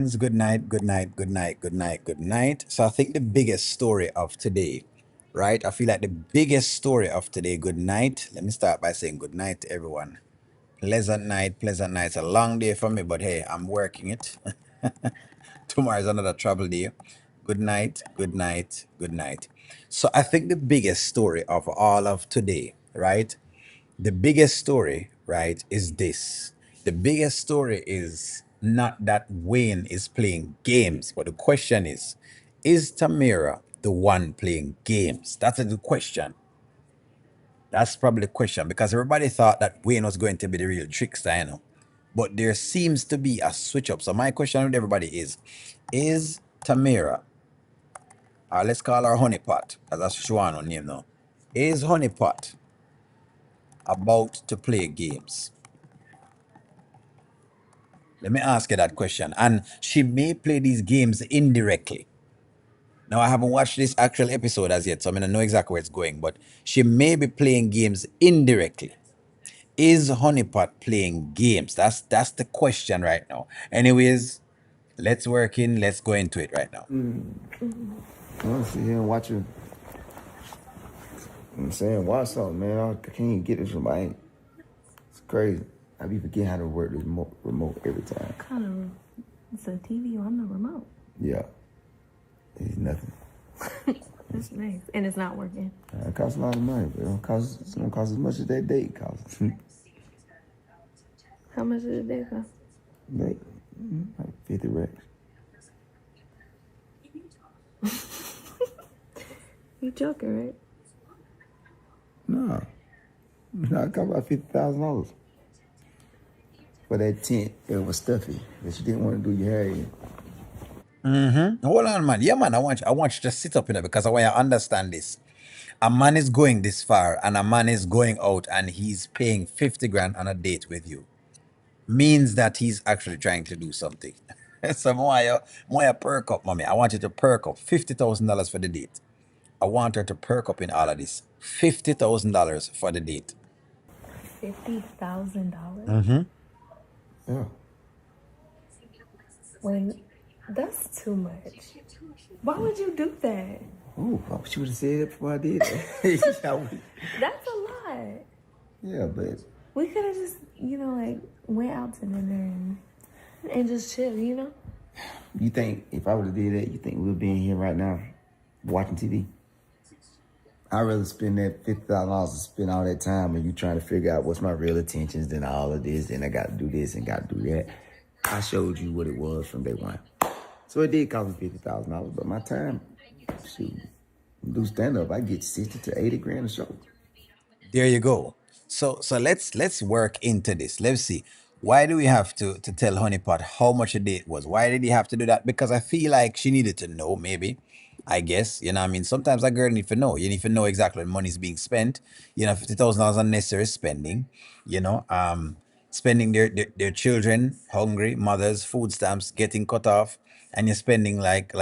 Good night, good night, good night, good night, good night. So I think the biggest story of today, right? I feel like the biggest story of today, good night. Let me start by saying good night to everyone. Pleasant night, pleasant night. It's a long day for me, but hey, I'm working it. Tomorrow is another travel day. Good night, good night, good night. So I think the biggest story of all of today, right? The biggest story, right, is this. The biggest story is not that Wayne is playing games, but the question is Tamara the one playing games? That's the question. That's probably the question because everybody thought that Wayne was going to be the real trickster, you know. But there seems to be a switch up. So my question with everybody is Tamara, or let's call her Honeypot, because that's Shwan name now. Is Honeypot about to play games? Let me ask you that question. And she may play these games indirectly. Now, I haven't watched this actual episode as yet, so I mean, I know exactly where it's going, but she may be playing games indirectly. Is Honeypot playing games? That's the question right now. Anyways, let's work in, let's go into it right now. I'm sitting here watching. I'm saying, watch something, man. I can't even get this remote. It's crazy. I be forgetting how to work this remote every time. Kind of. It's a TV on the remote. Yeah. It's nothing. That's nice. And it's not working. It costs a lot of money, but it's gonna cost as much as that date costs. How much did it cost? Like 50 racks. You joking, right? No. No, it cost about $50,000 for that tent. It was stuffy, but you didn't want to do your hair in. Hold on, man. Yeah, man, I want you to sit up in it because I want you to understand this. A man is going this far and a man is going out and he's paying 50 grand on a date with you. Means that he's actually trying to do something. So more perk up, mommy. I want you to perk up $50,000 for the date. I want her to perk up in all of this. $50,000 for the date. $50,000? Yeah. When that's too much. Why would you do that? Ooh, I wish you would have said it before I did that. That's a lot. Yeah, but We could have just, like went out to dinner and just chill, you think if I would have did that, you think we'd be in here right now watching TV? I'd rather spend that $50,000 and spend all that time and you trying to figure out what's my real intentions than all of this and I got to do this and got to do that. I showed you what it was from day one. So it did cost me $50,000, but my time, shoot, do stand up, I get 60 to 80 grand a show. There you go. So let's work into this. Let's see. Why do we have to tell Honeypot how much a date was? Why did he have to do that? Because I feel like she needed to know, maybe. I guess. You know what I mean? Sometimes a girl need to know. You need to know exactly when money's being spent. $50,000 unnecessary spending, spending their children, hungry, mothers, food stamps getting cut off, and you're spending like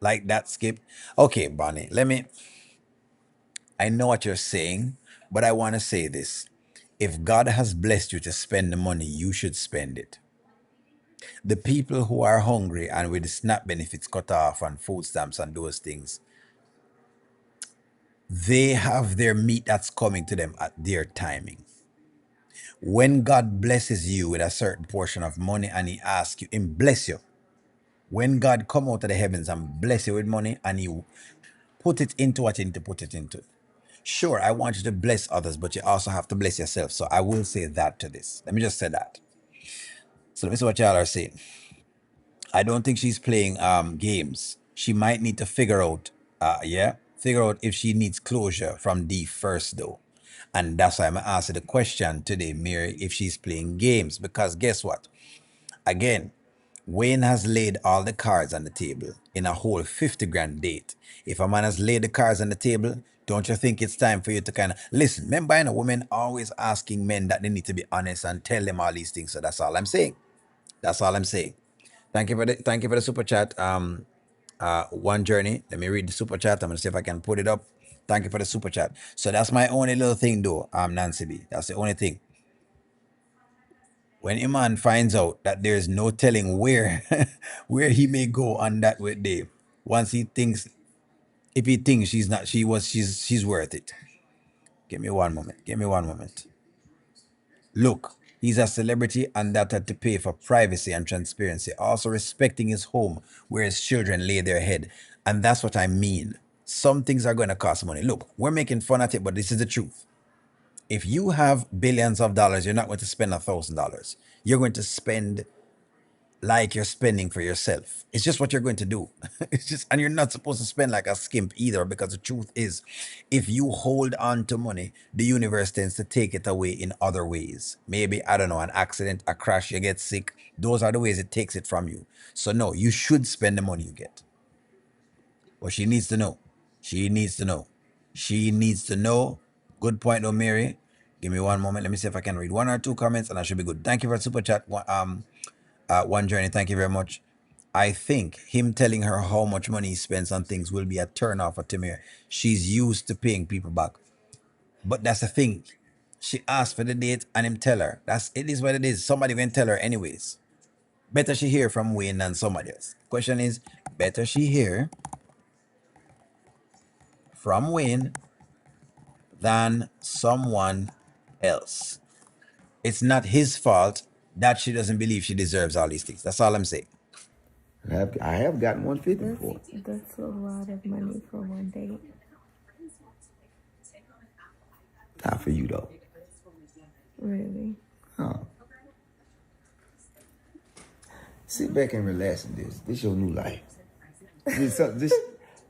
that, Skip. Okay, Bonnie, I know what you're saying, but I want to say this. If God has blessed you to spend the money, you should spend it. The people who are hungry and with the SNAP benefits cut off and food stamps and those things, they have their meat that's coming to them at their timing. When God blesses you with a certain portion of money and He asks you, and bless you. When God come out of the heavens and bless you with money and He put it into what you need to put it into. Sure, I want you to bless others, but you also have to bless yourself. So I will say that to this. Let me just say that. So let me see what y'all are saying. I don't think she's playing games. She might need to figure out if she needs closure from D first though. And that's why I'm asking the question today, Mary, if she's playing games. Because guess what? Again, Wayne has laid all the cards on the table in a whole 50 grand date. If a man has laid the cards on the table, don't you think it's time for you to kind of listen? Remember, women always asking men that they need to be honest and tell them all these things. So that's all I'm saying. That's all I'm saying. Thank you for the super chat. One journey. Let me read the super chat. I'm gonna see if I can put it up. Thank you for the super chat. So that's my only little thing though, Nancy B. That's the only thing. When a man finds out that there's no telling where where he may go on that wet day, once he thinks, if he thinks she's not, she's worth it. Give me one moment. Give me one moment. Look, he's a celebrity and that had to pay for privacy and transparency, also respecting his home where his children lay their head. And that's what I mean. Some things are going to cost money. Look, we're making fun at it, but this is the truth. If you have billions of dollars, you're not going to spend $1,000. You're going to spend like you're spending for yourself. It's just what you're going to do. It's just, and you're not supposed to spend like a skimp either, because the truth is, if you hold on to money, the universe tends to take it away in other ways. Maybe, I don't know, an accident, a crash, you get sick. Those are the ways it takes it from you. So, no, you should spend the money you get. But she needs to know. She needs to know. She needs to know. Good point, though, Mary. Give me one moment. Let me see if I can read one or two comments, and I should be good. Thank you for super chat. One journey. Thank you very much. I think him telling her how much money he spends on things will be a turn off for Tamir. She's used to paying people back. But that's the thing. She asked for the date and him tell her. That's it is what it is. Somebody can tell her anyways. Better she hear from Wayne than somebody else. Question is, better she hear from Wayne than someone else. It's not his fault that she doesn't believe she deserves all these things. That's all I'm saying. I have gotten 150 That's before. that's a lot of money for one date. Not for you though. Really. Oh. Sit back and relax in this. This your new life. This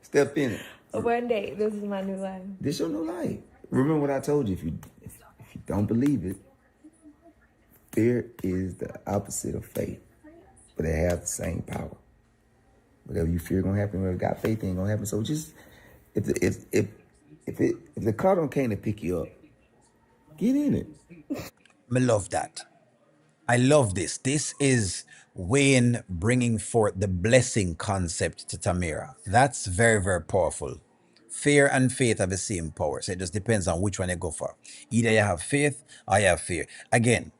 step in it. One date. This is my new life. This your new life. Remember what I told you. If you don't believe it, fear is the opposite of faith, but they have the same power. Whatever you fear gonna happen, whatever got faith ain't gonna happen. So just if the car don't came to pick you up, get in it. I love that. I love this. This is Wayne bringing forth the blessing concept to Tamira. That's very, very powerful. Fear and faith have the same power. So it just depends on which one you go for. Either you have faith or you have fear. Again,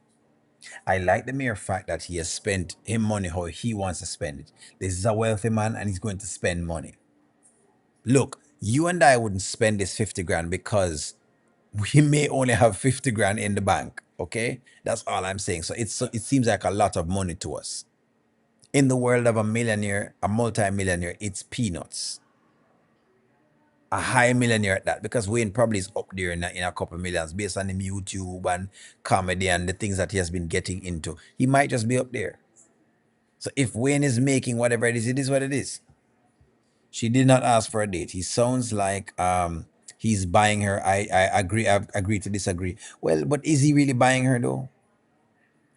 I like the mere fact that he has spent him money how he wants to spend it. This is a wealthy man and he's going to spend money. Look, you and I wouldn't spend this 50 grand because we may only have 50 grand in the bank. Okay, that's all I'm saying. So it seems like a lot of money to us. In the world of a millionaire, a multi-millionaire, it's peanuts. A high millionaire at that, because Wayne probably is up there in a couple millions based on him YouTube and comedy and the things that he has been getting into. He might just be up there. So if Wayne is making whatever it is what it is. She did not ask for a date. He sounds like he's buying her. I agree to disagree. Well, but is he really buying her though?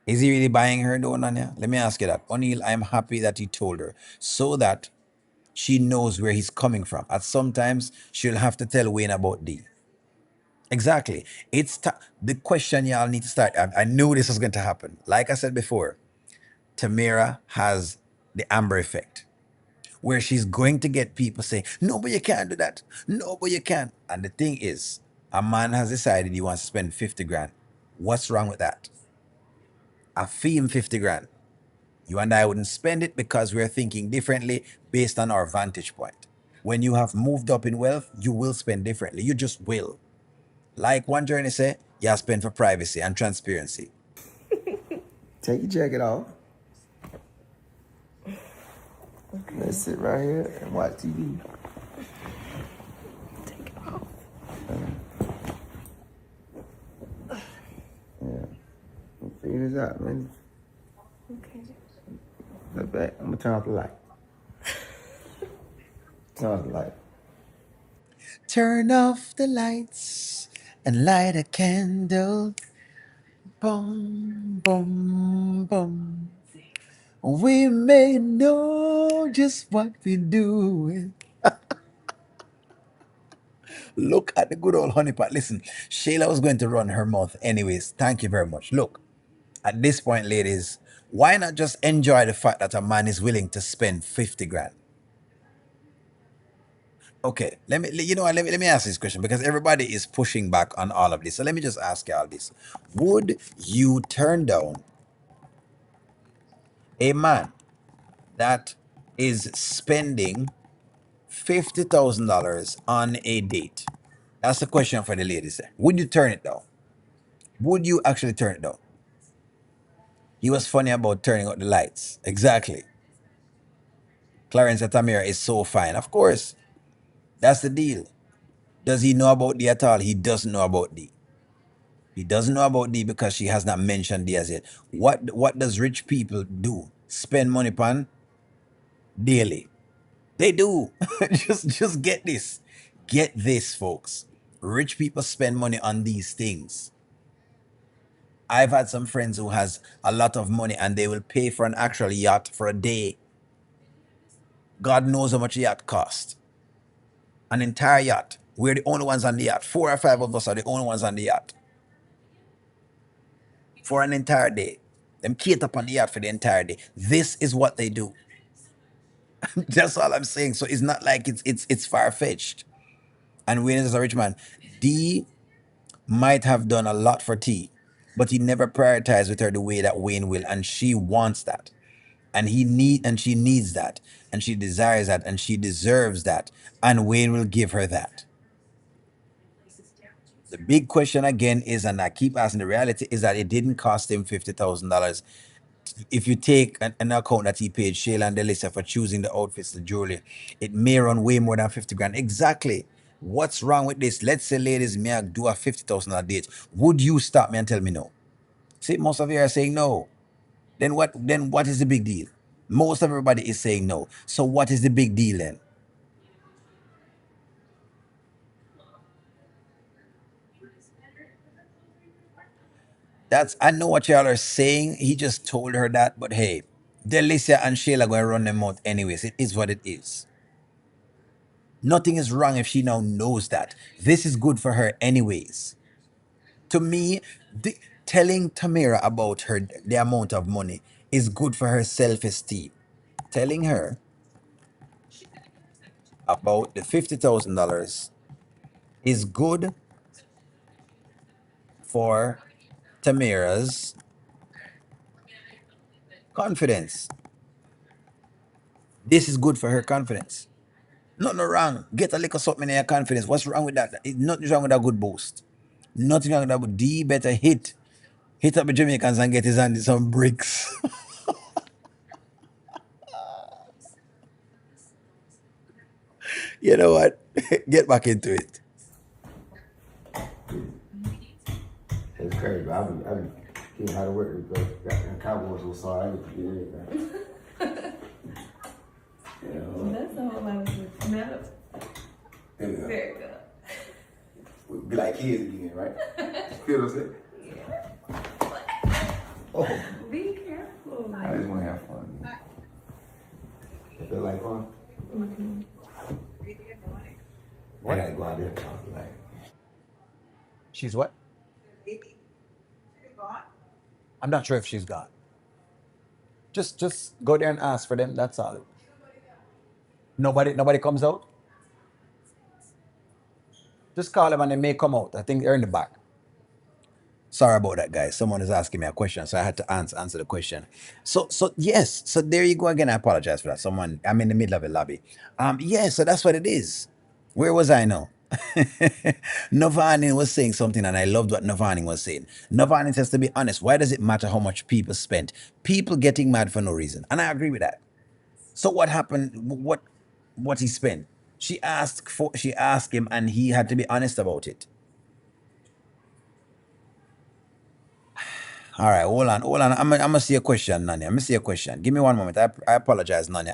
Is he really buying her though, Nanya? Let me ask you that. O'Neill, I'm happy that he told her so that she knows where he's coming from. At sometimes she'll have to tell Wayne about D. Exactly. The question y'all need to start. I knew this was going to happen. Like I said before, Tamira has the Amber effect, where she's going to get people saying, no, but you can't do that. No, but you can't. And the thing is, a man has decided he wants to spend 50 grand. What's wrong with that? I fee him 50 grand. You and I wouldn't spend it because we're thinking differently based on our vantage point. When you have moved up in wealth, you will spend differently. You just will. Like one journey say, you spend for privacy and transparency. Take your jacket off. Okay. Let's sit right here and watch TV. Take it off. Yeah. We'll figure this out, man. Okay. Look back. I'm gonna turn off the light. Turn off the light. Turn off the lights and light a candle. Boom, boom, boom. We may know just what we're doing. Look at the good old honeypot. Listen, Shayla was going to run her mouth anyways. Thank you very much. Look, at this point, ladies, why not just enjoy the fact that a man is willing to spend 50 grand? Okay, let me ask this question because everybody is pushing back on all of this. So let me just ask you all this. Would you turn down A man that is spending $50,000 on a date. That's the question for the ladies there. Would you turn it down? Would you actually turn it down? He was funny about turning out the lights. Exactly. Clarence Atamira is so fine. Of course, that's the deal. Does he know about D at all? He doesn't know about D. He doesn't know about D because she has not mentioned D as yet. What does rich people do? Spend money upon daily. They do. Just get this. Get this, folks. Rich people spend money on these things. I've had some friends who has a lot of money and they will pay for an actual yacht for a day. God knows how much a yacht costs. An entire yacht. We're the only ones on the yacht. 4 or 5 of us are the only ones on the yacht for an entire day. Them cater up on the yacht for the entire day. This is what they do. That's all I'm saying. So it's not like it's far fetched. And Wayne is a rich man. D might have done a lot for T, but he never prioritized with her the way that Wayne will, and she wants that. And she needs that, and she desires that, and she deserves that, and Wayne will give her that. The big question again is, and I keep asking, the reality is that it didn't cost him $50,000. If you take an account that he paid Shayla and Delisa for choosing the outfits, the jewelry, it may run way more than 50 grand. Exactly. What's wrong with this? Let's say, ladies, may I do a $50,000 date? Would you stop me and tell me no? See, most of you are saying no. Then what is the big deal? Most of everybody is saying no. So what is the big deal then? That's I know what y'all are saying. He just told her that, but hey, Delicia and Shayla gonna run them out anyways. It is what it is. Nothing is wrong if she now knows that. This is good for her anyways. To me, telling Tamara about the amount of money is good for her self-esteem. Telling her about the $50,000 is good for Tamara's confidence. This is good for her confidence. Nothing wrong. Get a little something in your confidence. What's wrong with that? Nothing wrong with a good boost. Nothing wrong with that. But D better hit up the Jamaicans and get his hand some bricks. You know what? Get back into it. It's crazy. I be getting how to work with the Cowboys so sorry. I get to get everything. You know, That's a whole lot of good. No, and, very good. we be like kids again, right? You know what I'm saying? Oh, Be careful. I just want to have fun. You feel like fun? Mm-hmm. I gotta go out there and talk tonight. She's what? I'm not sure if she's gone. Just go there and ask for them. That's all. Nobody comes out. Just call them and they may come out. I think they're in the back. Sorry about that, guys. Someone is asking me a question, so I had to answer the question. So yes, so there you go again. I apologize for that. Someone, I'm in the middle of a lobby. Yeah, so that's what it is. Where was I now? Navani was saying something, and I loved what Navani was saying. Navani says, to be honest, why does it matter how much people spent? People getting mad for no reason, and I agree with that. So what happened? What he spent? She asked him, and he had to be honest about it. All right, hold on. I'm gonna see a question, Nani. I'm gonna see a question. Give me one moment. I apologize, Nani.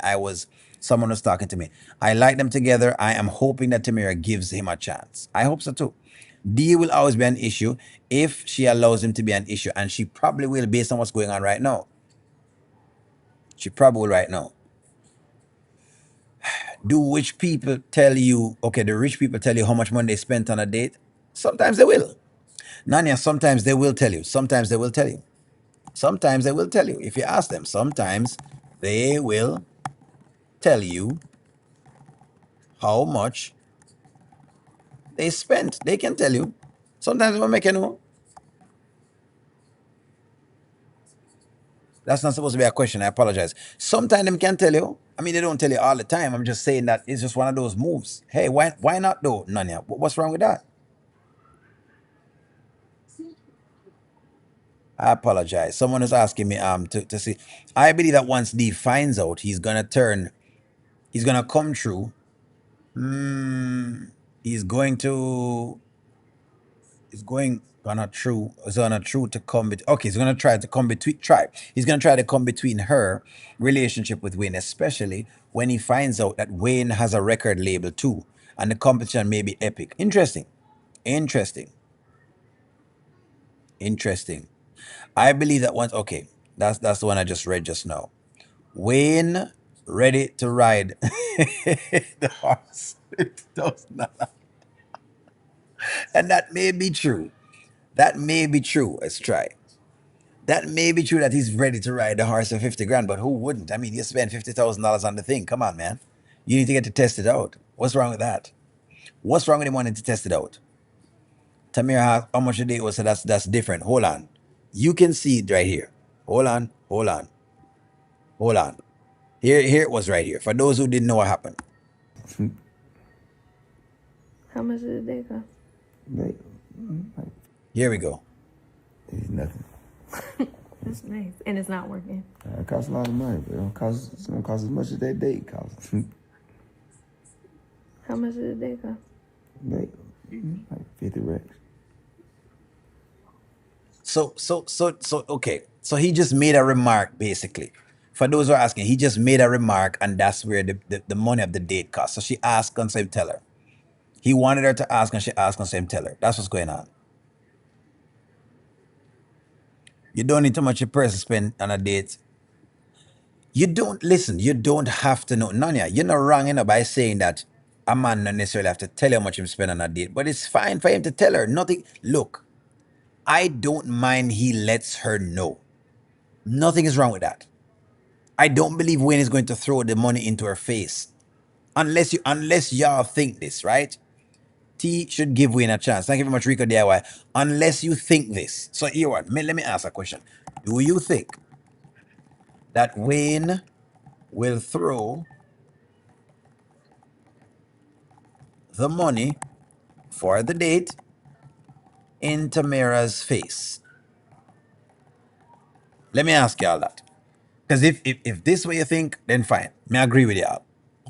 Someone was talking to me. I like them together. I am hoping that Tamira gives him a chance. I hope so too. D will always be an issue if she allows him to be an issue, and she probably will based on what's going on right now. She probably will right now. Do rich people tell you, okay, the rich people tell you how much money they spent on a date? Sometimes they will. Nanya, sometimes they will tell you. Sometimes they will tell you. Sometimes they will tell you. If you ask them, sometimes they will tell you how much they spent. They can tell you. Sometimes they will make you know. That's not supposed to be a question. I apologize. Sometimes them can tell you. I mean, they don't tell you all the time. I'm just saying that it's just one of those moves. Hey, why not though, Nanya? What's wrong with that? I apologize. Someone is asking me to see. I believe that once D finds out, he's gonna come true. He's going to is going gonna true is gonna true to come okay, he's gonna try to come between try he's gonna try to come between her relationship with Wayne, especially when he finds out that Wayne has a record label too, and the competition may be epic. Interesting interesting I believe that once, okay, that's the one I just read just now. Wayne ready to ride the horse. It does not. And that may be true. That may be true. Let's try. That may be true that he's ready to ride the horse for 50 grand, but who wouldn't? I mean, you spend $50,000 on the thing. Come on, man. You need to get to test it out. What's wrong with that? What's wrong with him wanting to test it out? Tamir, how much a day was, so that's different. Hold on. You can see it right here. Hold on. Here it was right here. For those who didn't know what happened. How much did they cost? Like, Here we go. it's nothing. That's nice. And it's not working. It costs a lot of money, but it's don't cost as much as that date costs. How much did they cost? like, like 50 racks. So okay. So he just made a remark basically. For those who are asking, he just made a remark, and that's where the money of the date cost. So she asked, and same tell her. He wanted her to ask, and she asked, and same tell her. That's what's going on. You don't need too much a person spend on a date. You don't listen. You don't have to know. Nanya, you're not wrong, by saying that a man not necessarily have to tell you how much him spend on a date, but it's fine for him to tell her. Nothing. Look, I don't mind he lets her know. Nothing is wrong with that. I don't believe Wayne is going to throw the money into her face, unless y'all think this, right? T should give Wayne a chance. Thank you very much, Rico DIY. Unless you think this. So here what? Let me ask a question. Do you think that Wayne will throw the money for the date in Tamara's face? Let me ask y'all that. Because if this way you think, then fine. I agree with y'all.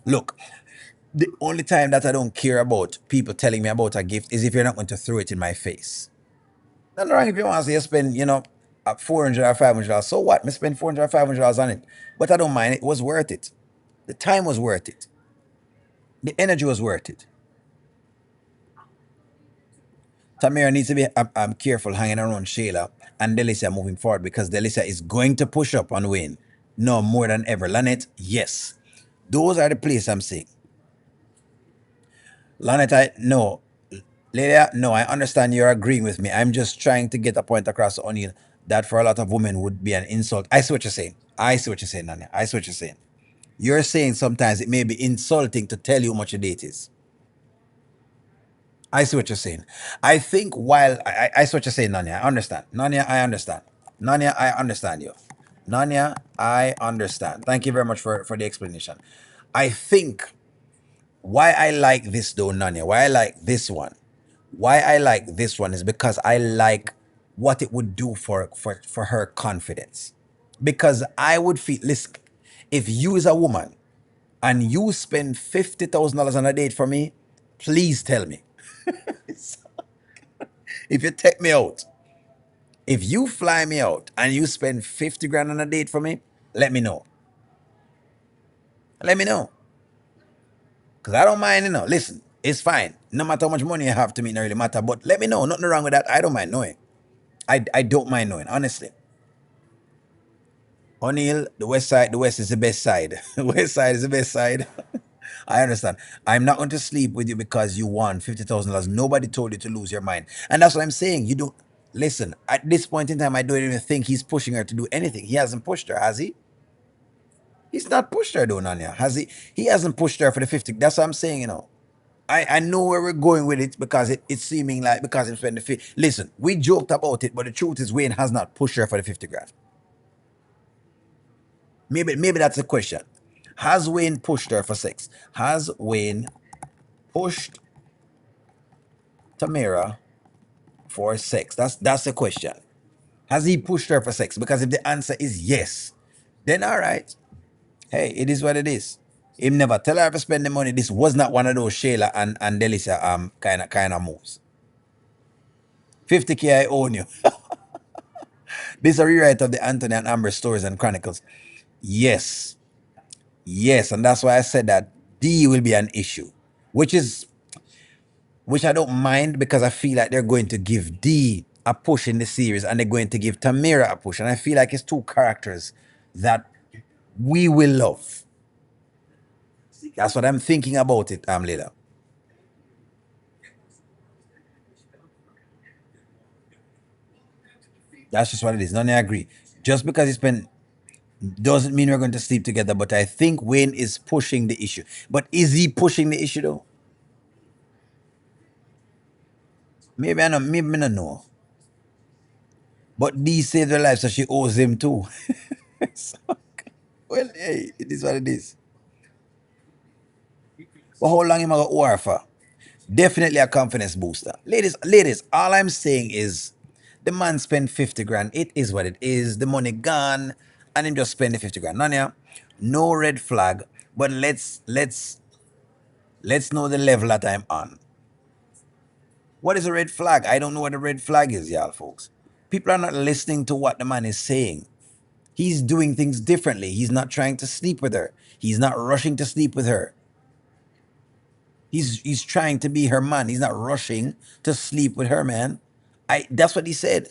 Look, the only time that I don't care about people telling me about a gift is if you're not going to throw it in my face. Nothing wrong if you want to say you spend, $400 or $500. So what? Me spend $400 or $500 on it. But I don't mind. It was worth it. The time was worth it. The energy was worth it. Tamira needs to be careful hanging around Shayla and Delisa moving forward, because Delisa is going to push up on Wayne. No, more than ever. Lanet, yes. Those are the places I'm saying. Lanet, no. Lelia, no, I understand you're agreeing with me. I'm just trying to get a point across to O'Neill that for a lot of women would be an insult. I see what you're saying. Nanya. I see what you're saying. You're saying sometimes it may be insulting to tell you how much your date is. I see what you're saying. I think while I see what you're saying, Nanya. I understand. Nanya, I understand. Nanya, I understand you. Nanya, I understand. Thank you very much for the explanation. I think why I like this though, Nanya, why I like this one is because I like what it would do for her confidence. Because I would feel, listen, if you is a woman and you spend $50,000 on a date for me, please tell me. If you take me out, if you fly me out and you spend 50 grand on a date for me, let me know. Let me know. Because I don't mind, Listen, it's fine. No matter how much money you have to me, it doesn't really matter. But let me know. Nothing wrong with that. I don't mind knowing. I don't mind knowing, honestly. O'Neill, the West is the best side. The West side is the best side. I understand. I'm not going to sleep with you because you won $50,000. Nobody told you to lose your mind. And that's what I'm saying. You don't listen. At this point in time, I don't even think he's pushing her to do anything. He hasn't pushed her, has he? He's not pushed her, though, Nanya. Has he? He hasn't pushed her for the 50. That's what I'm saying. I know where we're going with it because it's seeming like because he spent the 50. Listen, we joked about it, but the truth is Wayne has not pushed her for the 50 grand. Maybe that's a question. Has Wayne pushed her for sex? Has Wayne pushed Tamara for sex? That's the question. Has he pushed her for sex? Because if the answer is yes, then all right. Hey, it is what it is. Him never tell her to spend the money. This was not one of those Shayla and Delicia kind of moves. 50K I own you. This is a rewrite of the Anthony and Amber stories and chronicles. Yes. Yes. And that's why I said that D will be an issue. Which I don't mind because I feel like they're going to give D a push in the series and they're going to give Tamira a push. And I feel like it's two characters that we will love. That's what I'm thinking about it, Lila. That's just what it is. None I agree. Just because it's been doesn't mean we're going to sleep together, but I think Wayne is pushing the issue. But is he pushing the issue though? Maybe I know, maybe I don't know. But Dee saved her life, so she owes him too. So, well, hey, it is what it is. But how long am I gonna owe her for? Definitely a confidence booster. Ladies, all I'm saying is the man spent 50 grand. It is what it is. The money gone, and him just spend the 50 grand. None yeah. No red flag. But let's know the level that I'm on. What is a red flag? I don't know what a red flag is, y'all folks. People are not listening to what the man is saying. He's doing things differently. He's not trying to sleep with her. He's not rushing to sleep with her. He's trying to be her man. He's not rushing to sleep with her, man. That's what he said.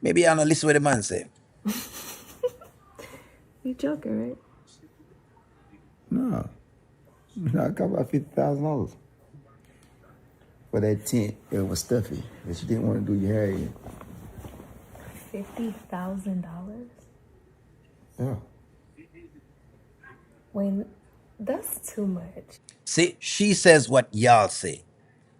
Maybe I'm gonna listen what the man said. You joking, right? No. No, I got about $50,000 for that tent. It was stuffy, but you didn't want to do your hair in. $50,000? Yeah. Wait, that's too much. See, she says what y'all say.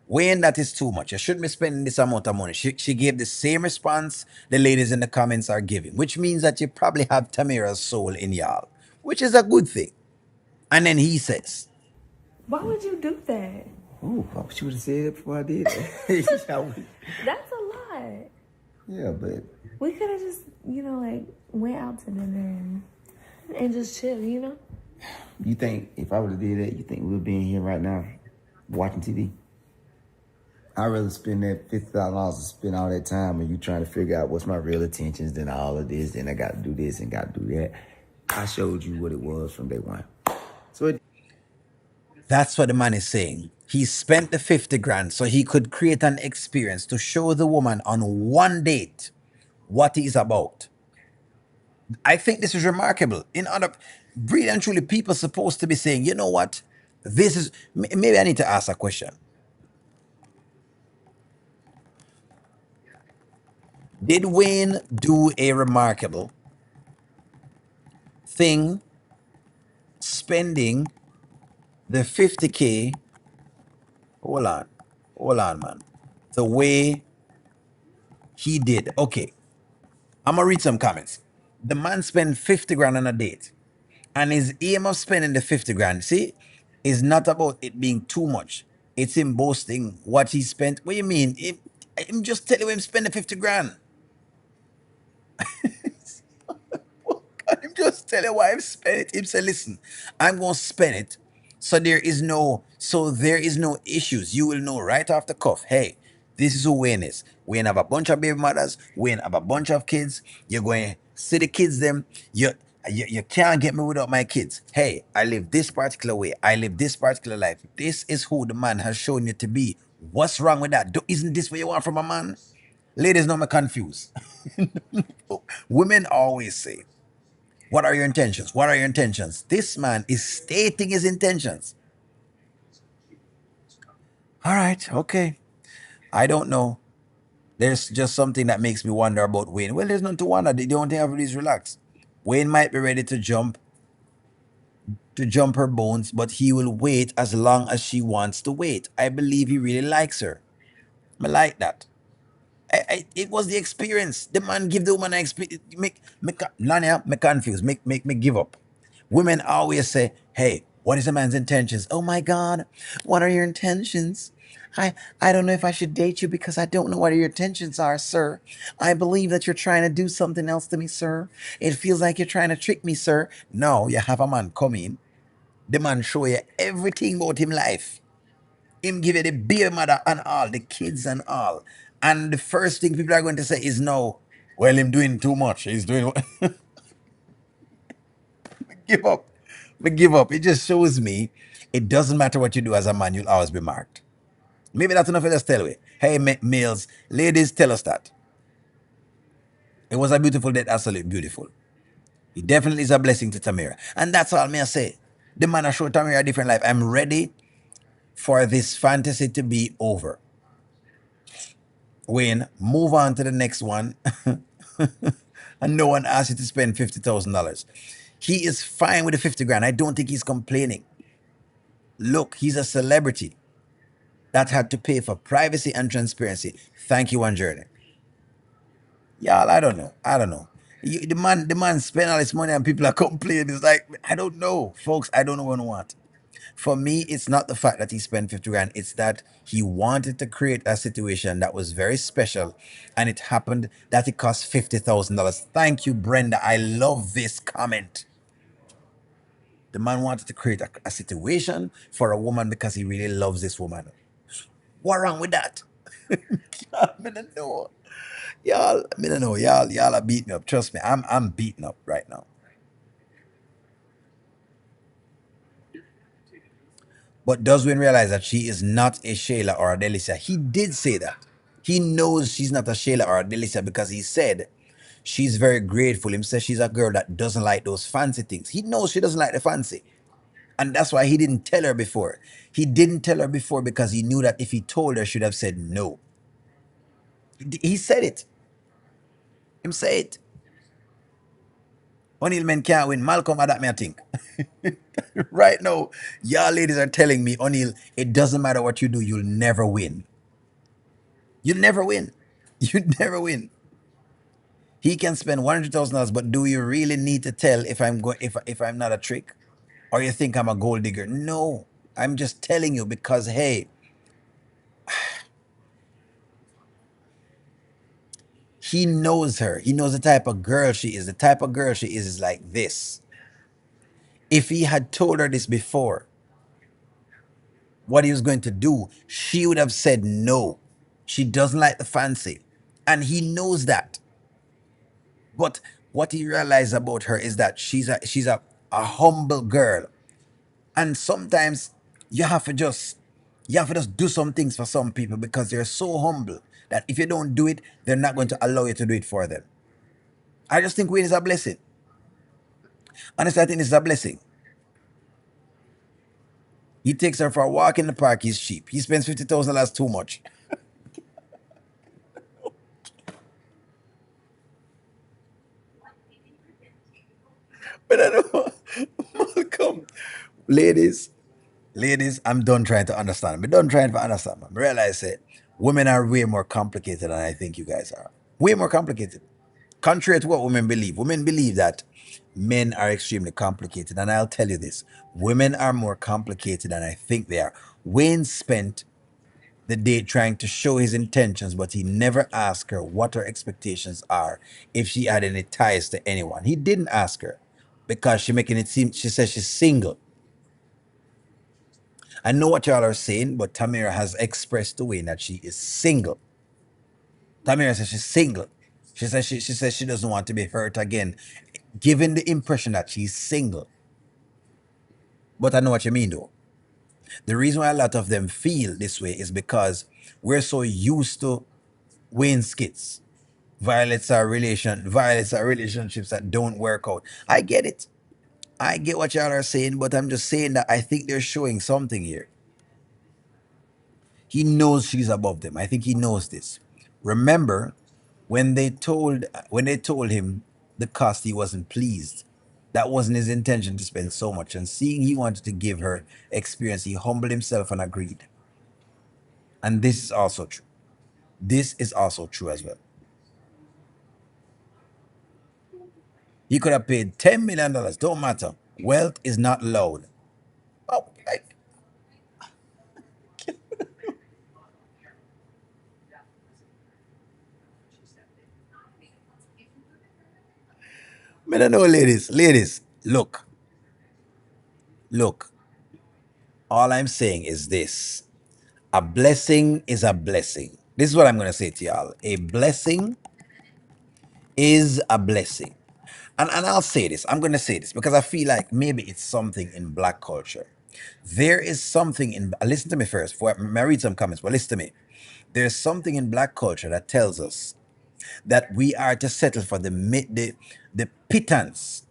Wayne, that is too much. I shouldn't be spending this amount of money. She gave the same response the ladies in the comments are giving, which means that you probably have Tamira's soul in y'all, which is a good thing. And then he says, Why would you do that? Ooh, I wish you would have said it before I did that. That's a lot. Yeah, but We could have just, like went out to dinner and just chill. you think if I would have did that, you think we would be in here right now watching TV? I'd rather spend that $50,000 and spend all that time and you trying to figure out what's my real intentions than all of this, then I got to do this and got to do that. I showed you what it was from day one. So that's what the man is saying. He spent the 50 grand so he could create an experience to show the woman on one date what he's about. I think this is remarkable. In other, really and truly, people are supposed to be saying, you know what? This is, maybe I need to ask a question. Did Wayne do a remarkable thing spending the 50K? Hold on, man. The way he did. Okay, I'm gonna read some comments. The man spent 50 grand on a date, and his aim of spending the 50 grand, see, is not about it being too much. It's him boasting what he spent. What do you mean? Him just tell you him spend the 50 grand. Him just tell you why him spend it. Him say, listen, I'm gonna spend it. So there is no issues. You will know right off the cuff. Hey, this is who Wayne is. Wayne have a bunch of baby mothers. Wayne have a bunch of kids. You're going to see the kids them. You can't get me without my kids. Hey, I live this particular way. I live this particular life. This is who the man has shown you to be. What's wrong with that? Isn't this what you want from a man? Ladies, don't me confused. Women always say, what are your intentions? What are your intentions? This man is stating his intentions. All right, okay. I don't know. There's just something that makes me wonder about Wayne. Well, there's nothing to wonder. The only thing everybody's relaxed. Wayne might be ready to jump her bones, but he will wait as long as she wants to wait. I believe he really likes her. I like that. It was the experience. The man give the woman an experience. Make Lania, me confused. Make me give up. Women always say, "Hey, what is a man's intentions?" Oh my God, what are your intentions? I don't know if I should date you because I don't know what your intentions are, sir. I believe that you're trying to do something else to me, sir. It feels like you're trying to trick me, sir. No, you have a man come in. The man show you everything about him life. Him give you the beer mother and all, the kids and all. And the first thing people are going to say is no, well, him doing too much. He's doing give up. But give up. It just shows me it doesn't matter what you do as a man, you'll always be marked. Maybe that's enough. Just tell me. Hey, males, ladies, tell us that. It was a beautiful date, absolutely beautiful. It definitely is a blessing to Tamira. And that's all me I say. The man I show Tamira a different life. I'm ready for this fantasy to be over. Wayne, move on to the next one. And no one asked you to spend $50,000. He is fine with the 50 grand. I don't think he's complaining. Look, he's a celebrity that had to pay for privacy and transparency. Thank you, One Journey. Y'all, I don't know. I don't know. The man spent all his money and people are complaining. It's like, I don't know. Folks, I don't know what I want. For me, it's not the fact that he spent 50 grand, it's that he wanted to create a situation that was very special. And it happened that it cost $50,000. Thank you, Brenda. I love this comment. The man wanted to create a situation for a woman because he really loves this woman. What wrong with that? I don't know. Y'all, I don't know. Y'all are beating me up. Trust me, I'm beaten up right now. But does Wayne realize that she is not a Shayla or a Delicia? He did say that. He knows she's not a Shayla or a Delicia because he said she's very grateful. Him says she's a girl that doesn't like those fancy things. He knows she doesn't like the fancy. And that's why he didn't tell her before. He didn't tell her before because he knew that if he told her, she'd have said no. He said it. Him say it. O'Neill men can't win. Malcolm had that me, I think. Right now, y'all ladies are telling me, O'Neill, it doesn't matter what you do, you'll never win. You'll never win. You never win. He can spend $100,000, but do you really need to tell if I'm going if I'm not a trick, or you think I'm a gold digger? No, I'm just telling you because hey, he knows her. He knows the type of girl she is. The type of girl she is like this. If he had told her this before, what he was going to do, she would have said no. She doesn't like the fancy, and he knows that. But what he realized about her is that she's a humble girl. And sometimes you have to just you have to just do some things for some people because they're so humble that if you don't do it, they're not going to allow you to do it for them. I just think Wayne is a blessing. Honestly, I think this is a blessing. He takes her for a walk in the park, he's cheap. He spends $50,000 too much. But I don't Malcolm. Ladies, ladies, I'm done trying to understand. I'm done trying to understand. I realize that women are way more complicated than I think you guys are. Way more complicated. Contrary to what women believe that men are extremely complicated. And I'll tell you this, women are more complicated than I think they are. Wayne spent the day trying to show his intentions, but he never asked her what her expectations are, if she had any ties to anyone. He didn't ask her because she making it seem she says she's single. I know what y'all are saying, but Tamira has expressed to Wayne that she is single. Tamira says she's single. She says she doesn't want to be hurt again, giving the impression that she's single. But I know what you mean though. The reason why a lot of them feel this way is because we're so used to Wayne skits. Violets are relationships that don't work out. I get it. I get what y'all are saying, but I'm just saying that I think they're showing something here. He knows she's above them. I think he knows this. Remember, when they told him the cost, he wasn't pleased. That wasn't his intention to spend so much. And seeing he wanted to give her experience, he humbled himself and agreed. And this is also true. This is also true as well. He could have paid $10 million. Don't matter. Wealth is not loud. Oh, I don't know, ladies. Ladies, look, look. All I'm saying is this: a blessing is a blessing. This is what I'm going to say to y'all. A blessing is a blessing. And I'll say this. I'm going to say this because I feel like maybe it's something in black culture. There is something in, listen to me first before I read some comments, but listen to me. There's something in black culture that tells us that we are to settle for the pittance.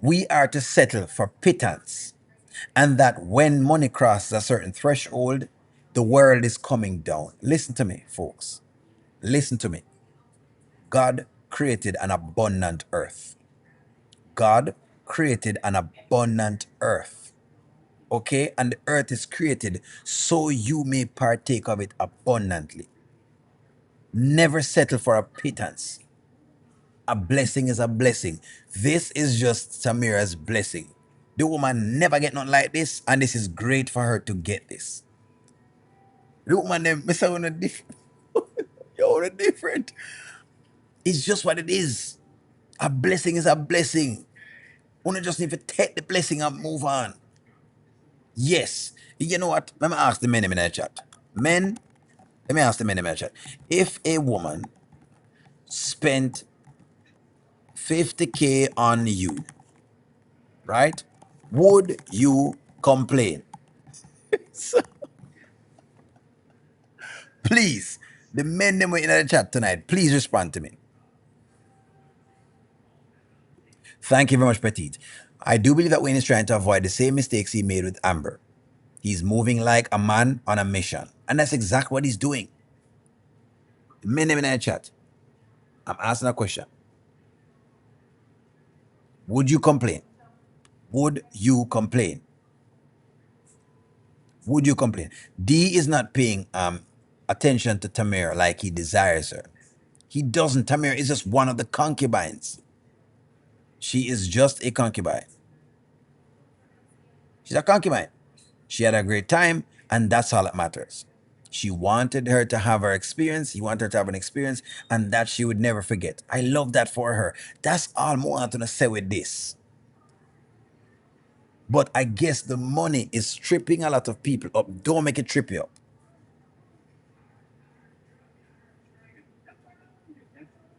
We are to settle for pittance. And that when money crosses a certain threshold, the world is coming down. Listen to me, folks. Listen to me. God created an abundant earth. God created an abundant earth. Okay? And the earth is created so you may partake of it abundantly. Never settle for a pittance. A blessing is a blessing. This is just Tamira's blessing. The woman never get nothing like this, and this is great for her to get this. The woman them, me say on a different, you're on a different. It's just what it is. A blessing is a blessing. One just need to take the blessing and move on. Yes. You know what? Let me ask the men in the chat. Men, let me ask the men in the chat. If a woman spent 50K on you, right? Would you complain? So, please, the men them were in the chat tonight, please respond to me. Thank you very much, Petite. I do believe that Wayne is trying to avoid the same mistakes he made with Amber. He's moving like a man on a mission. And that's exactly what he's doing. The men them in the chat. I'm asking a question. Would you complain? Would you complain? Would you complain? D is not paying attention to Tamir like he desires her. He doesn't. Tamir is just one of the concubines. She is just a concubine. She's a concubine. She had a great time, and that's all that matters. She wanted her to have her experience. He wanted her to have an experience, and that she would never forget. I love that for her. That's all I want to say with this. But I guess the money is tripping a lot of people up. Don't make it trip you up.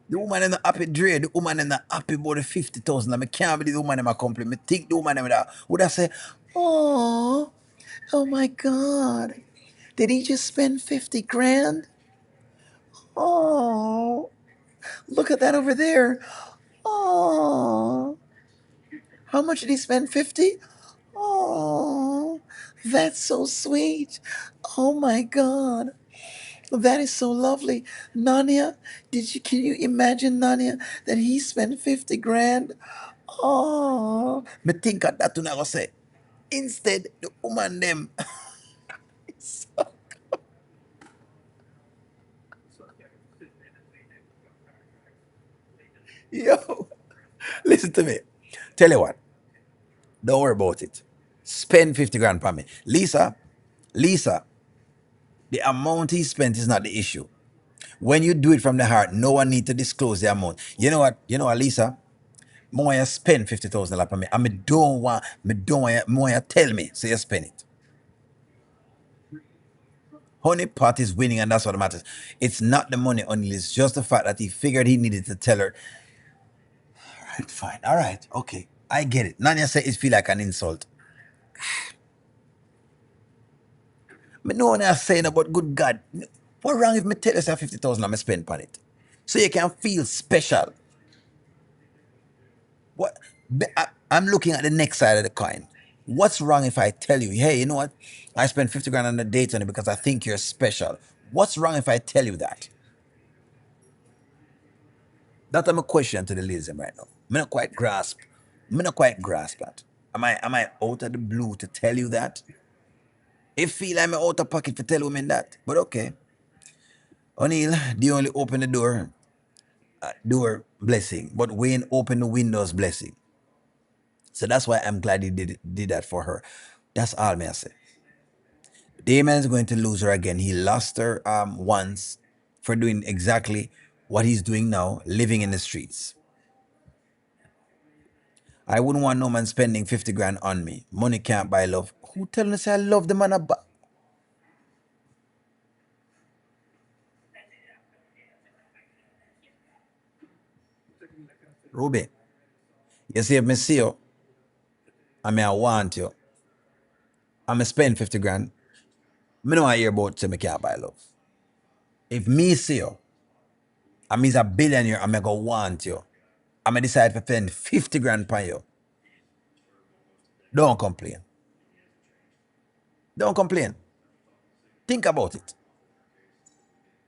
The woman in the happy Dre, the woman in the happy about the 50,000. I can't believe the woman in my compliment. Me think the woman in that would I say, oh, oh my God. Did he just spend 50 grand? Oh, look at that over there. Oh, how much did he spend? 50? Oh, that's so sweet. Oh my God. That is so lovely. Nanya, can you imagine, Nanya, that he spent 50 grand? Oh, me think of that when I say. Instead, the woman them. Yo, listen to me. Tell you what, don't worry about it. Spend 50 grand for me. Lisa, the amount he spent is not the issue. When you do it from the heart, no one need to disclose the amount. You know what, Lisa? More you spend $50,000 for me. I me don't want you tell me, so you spend it. Honey Pot is winning, and that's what matters. It's not the money only, it's just the fact that he figured he needed to tell her. All right, fine. All right, okay. I get it. Nanya said it feel like an insult. But no one else saying about good God. What wrong if me tell you say 50,000 I'm spend on it? So you can feel special. What I'm looking at the next side of the coin. What's wrong if I tell you, hey, you know what? I spent 50 grand on a date on it because I think you're special. What's wrong if I tell you that? That's my question to the ladies right now. Me not quite grasp that. Am I out of the blue to tell you that? It feel like I'm out of pocket to tell women that. But okay. O'Neill, they only open the door blessing, but Wayne opened the windows blessing. So that's why I'm glad he did that for her. That's all me I say. Damon is going to lose her again. He lost her once for doing exactly what he's doing now, living in the streets. I wouldn't want no man spending 50 grand on me. Money can't buy love. Who tell me say I love the man about? Ruby, you see if me see you, I mean I want you. I'm spend 50 grand. Me know I hear about say me can't buy love. If me see you, I mean a billionaire, I'm gonna want you. I'm gonna decide to spend 50 grand per you. Don't complain. Don't complain. Think about it.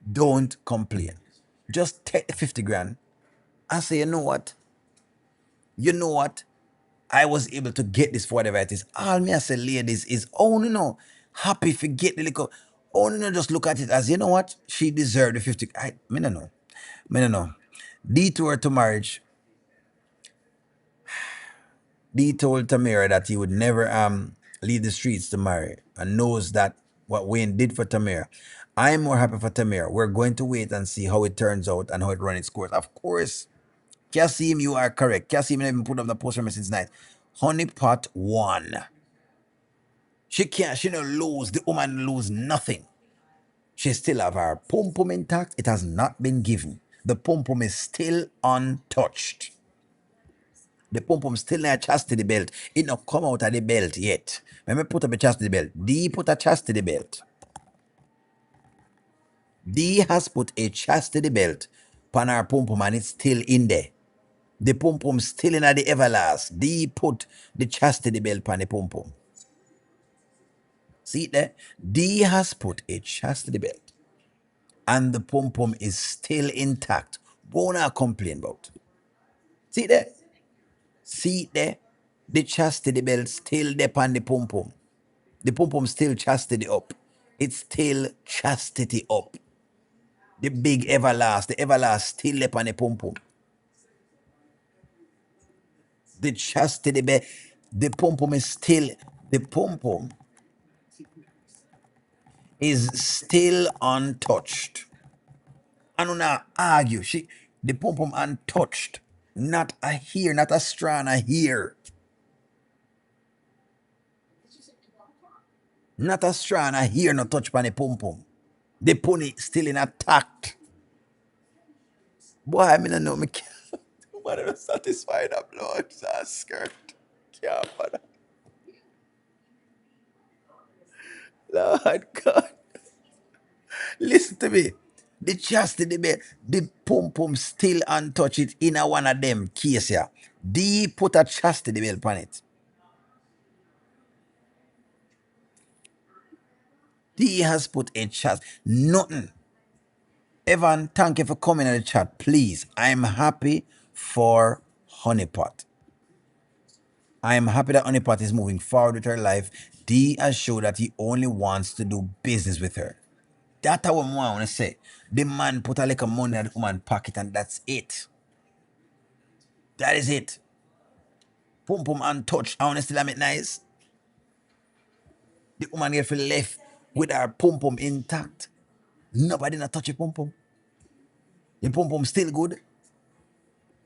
Don't complain. Just take the 50 grand and say, you know what? You know what? I was able to get this for whatever it is. All me I say, ladies, is oh no no. Happy if you get the little. Oh no no, just look at it as you know what? She deserved the 50. Me no know. Me no know. Detour to marriage. Dee told Tamara that he would never leave the streets to marry and knows that what Wayne did for Tamara. I'm more happy for Tamara. We're going to wait and see how it turns out and how it runs its course. Of course, Kasim, you are correct. Kasim even put up the post from me since night. Honeypot won. She can't, she no lose. The woman lose nothing. She still have her pum pum intact. It has not been given. The pum pum is still untouched. The pum pum still in a chastity belt. It not come out of the belt yet. When me put up a chastity belt, D put a chastity belt. D has put a chastity belt pan her pum pum and it's still in there. The pum pum still in the everlast. D put the chastity belt pan the pum pum. See it there? D has put a chastity belt and the pum pum is still intact. Won't I complain about? See it there? See it there? The chastity belt still there pan the pum pum. The pum pum still chastity up. It's still chastity up. The big everlast, the everlast still up on the pum pum. The chastity be, the pum pum is still, the pum pum is still untouched. I don't know argue. The pum pum untouched. Not a hair, not a strand a hair. Not a strand a hair not touch on the pum pum. The pony still intact. Boy, I mean, I know me can't. But I'm satisfied that blood skirt. Can't bother. Lord God. Listen to me. The chastity belt, the pum pum still untouched it in a one of them case here. D put a chastity belt on it. D has put a chast. Nothing. Evan, thank you for coming in the chat. Please, I'm happy for Honeypot. I'm happy that Honeypot is moving forward with her life. D has showed that he only wants to do business with her. That's what I want to say. The man put a little money in the woman pocket and that's it. That is it. Pum pum untouched. I want to still have it nice. The woman here feel left with her pum pum intact. Nobody not touch a pum pum. The pum pum still good.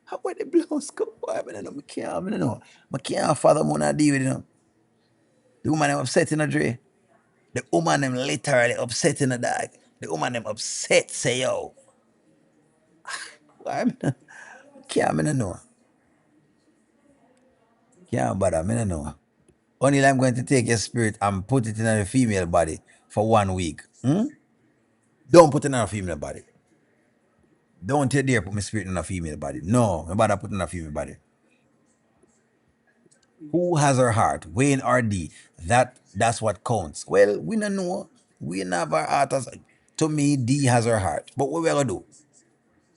How where the blouse go? Boy, I don't know. I don't know. I can't father money deal with it. You know. The woman them upset in a Dre. The woman them literally upset in a dog. The woman them upset say yo. Boy, I don't know. Can't bother. I don't know. Only I'm going to take your spirit and put it in a female body for 1 week. Hmm? Don't put it in a female body. Don't you dare put my spirit in a female body. No, my bother put in a female body. Who has her heart? Wayne or D? That's what counts. Well, we don't know. We don't have our heart as to me, D has her heart. But what we gonna do?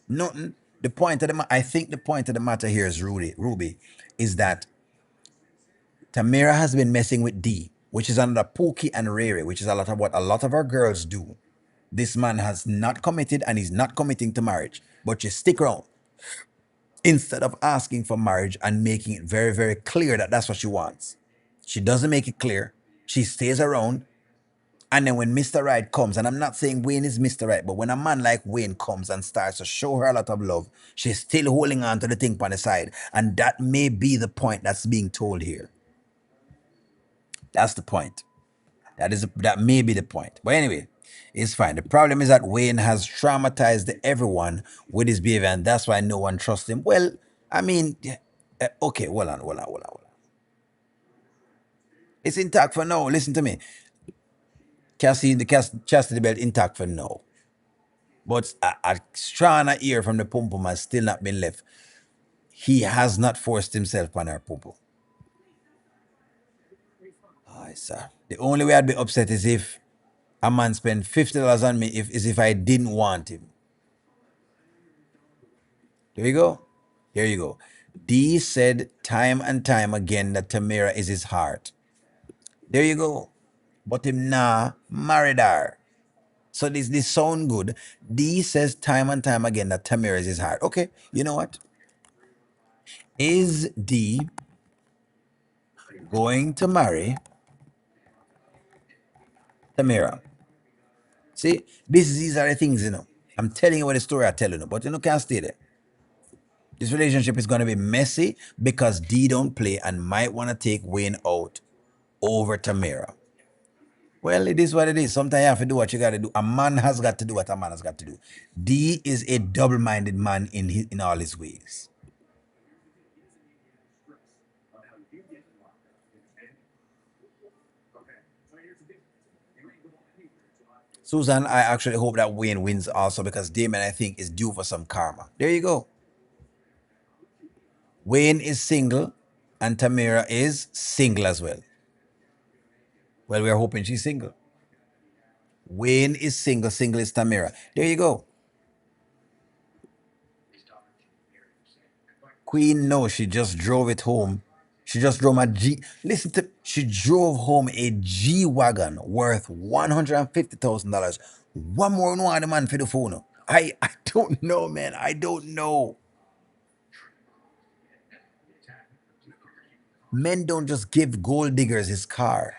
Nothing. The point of I think the point of the matter here is Ruby, is that Tamara has been messing with D, which is another Pookie and Riri, which is a lot of what a lot of our girls do. This man has not committed and he's not committing to marriage, but you stick around instead of asking for marriage and making it very, very clear that that's what she wants. She doesn't make it clear. She stays around. And then when Mr. Right comes, and I'm not saying Wayne is Mr. Right, but when a man like Wayne comes and starts to show her a lot of love, she's still holding on to the thing on the side. And that may be the point that's being told here. That's the point. That may be the point. But anyway, it's fine. The problem is that Wayne has traumatized everyone with his behavior, and that's why no one trusts him. Well, I mean, okay, hold on. It's intact for now. Listen to me. Chastity belt intact for now. But a strong ear from the pum pum has still not been left. He has not forced himself on her pum pum. Aye, sir. The only way I'd be upset is if a man spent $50 on me if I didn't want him. There you go. There you go. D said time and time again that Tamara is his heart. There you go. But him nah married her. So this sound good. D says time and time again that Tamara is his heart. Okay, you know what? Is D going to marry Tamara? See, these are the things, I'm telling you what the story I tell you, but can't stay there. This relationship is gonna be messy because D don't play and might want to take Wayne out over Tamara. Well, it is what it is. Sometimes you have to do what you got to do. A man has got to do what a man has got to do. D is a double-minded man in all his ways. Susan, I actually hope that Wayne wins also because Damon, I think, is due for some karma. There you go. Wayne is single and Tamara is single as well. Well, we're hoping she's single. Wayne is single, single is Tamara. There you go. Queen, no, she just drove it home. She just drove a G. Listen to, she drove home a G wagon worth $150,000. One more no other man for the phone. I don't know, man. I don't know. Men don't just give gold diggers his car.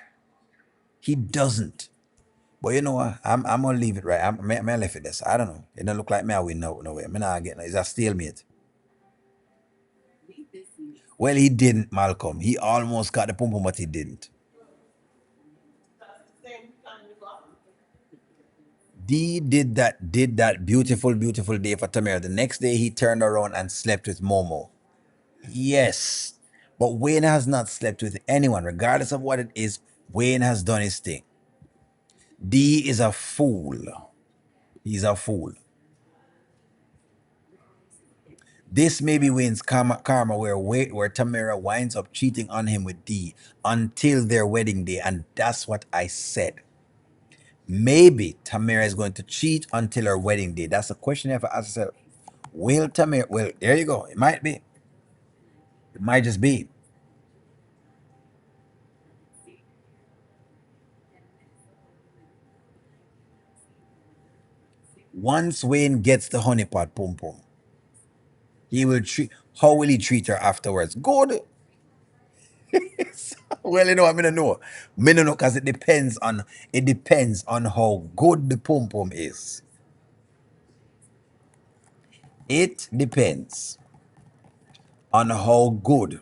He doesn't. But you know what? I'm gonna leave it right. I left it this. I don't know. It don't look like me I win no way. Me not getting it's a stalemate. Well, he didn't, Malcolm. He almost got the pum pum, but he didn't. D did that beautiful day for Tamara. The next day he turned around and slept with Momo. Yes. But Wayne has not slept with anyone, regardless of what it is. Wayne has done his thing. D is a fool. He's a fool. This may be Wayne's karma where Tamara winds up cheating on him with D until their wedding day. And that's what I said. Maybe Tamara is going to cheat until her wedding day. That's a question you have to ask yourself. Will Tamara, well, there you go. It might be. It might just be. Once Wayne gets the honeypot pum pum, he will treat. How will he treat her afterwards? Good. Well, I mean, I know. Me no know because it depends on how good the pum pum is. It depends on how good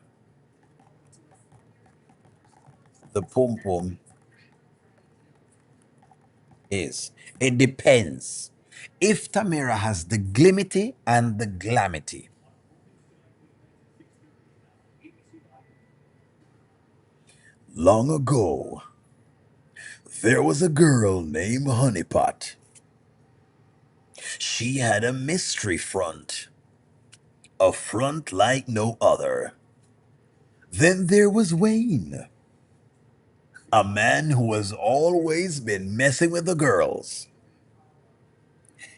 the pum pum is. It depends. If Tamara has the glimity and the glamity, long ago, there was a girl named Honeypot. She had a mystery front, a front like no other. Then there was Wayne, a man who has always been messing with the girls.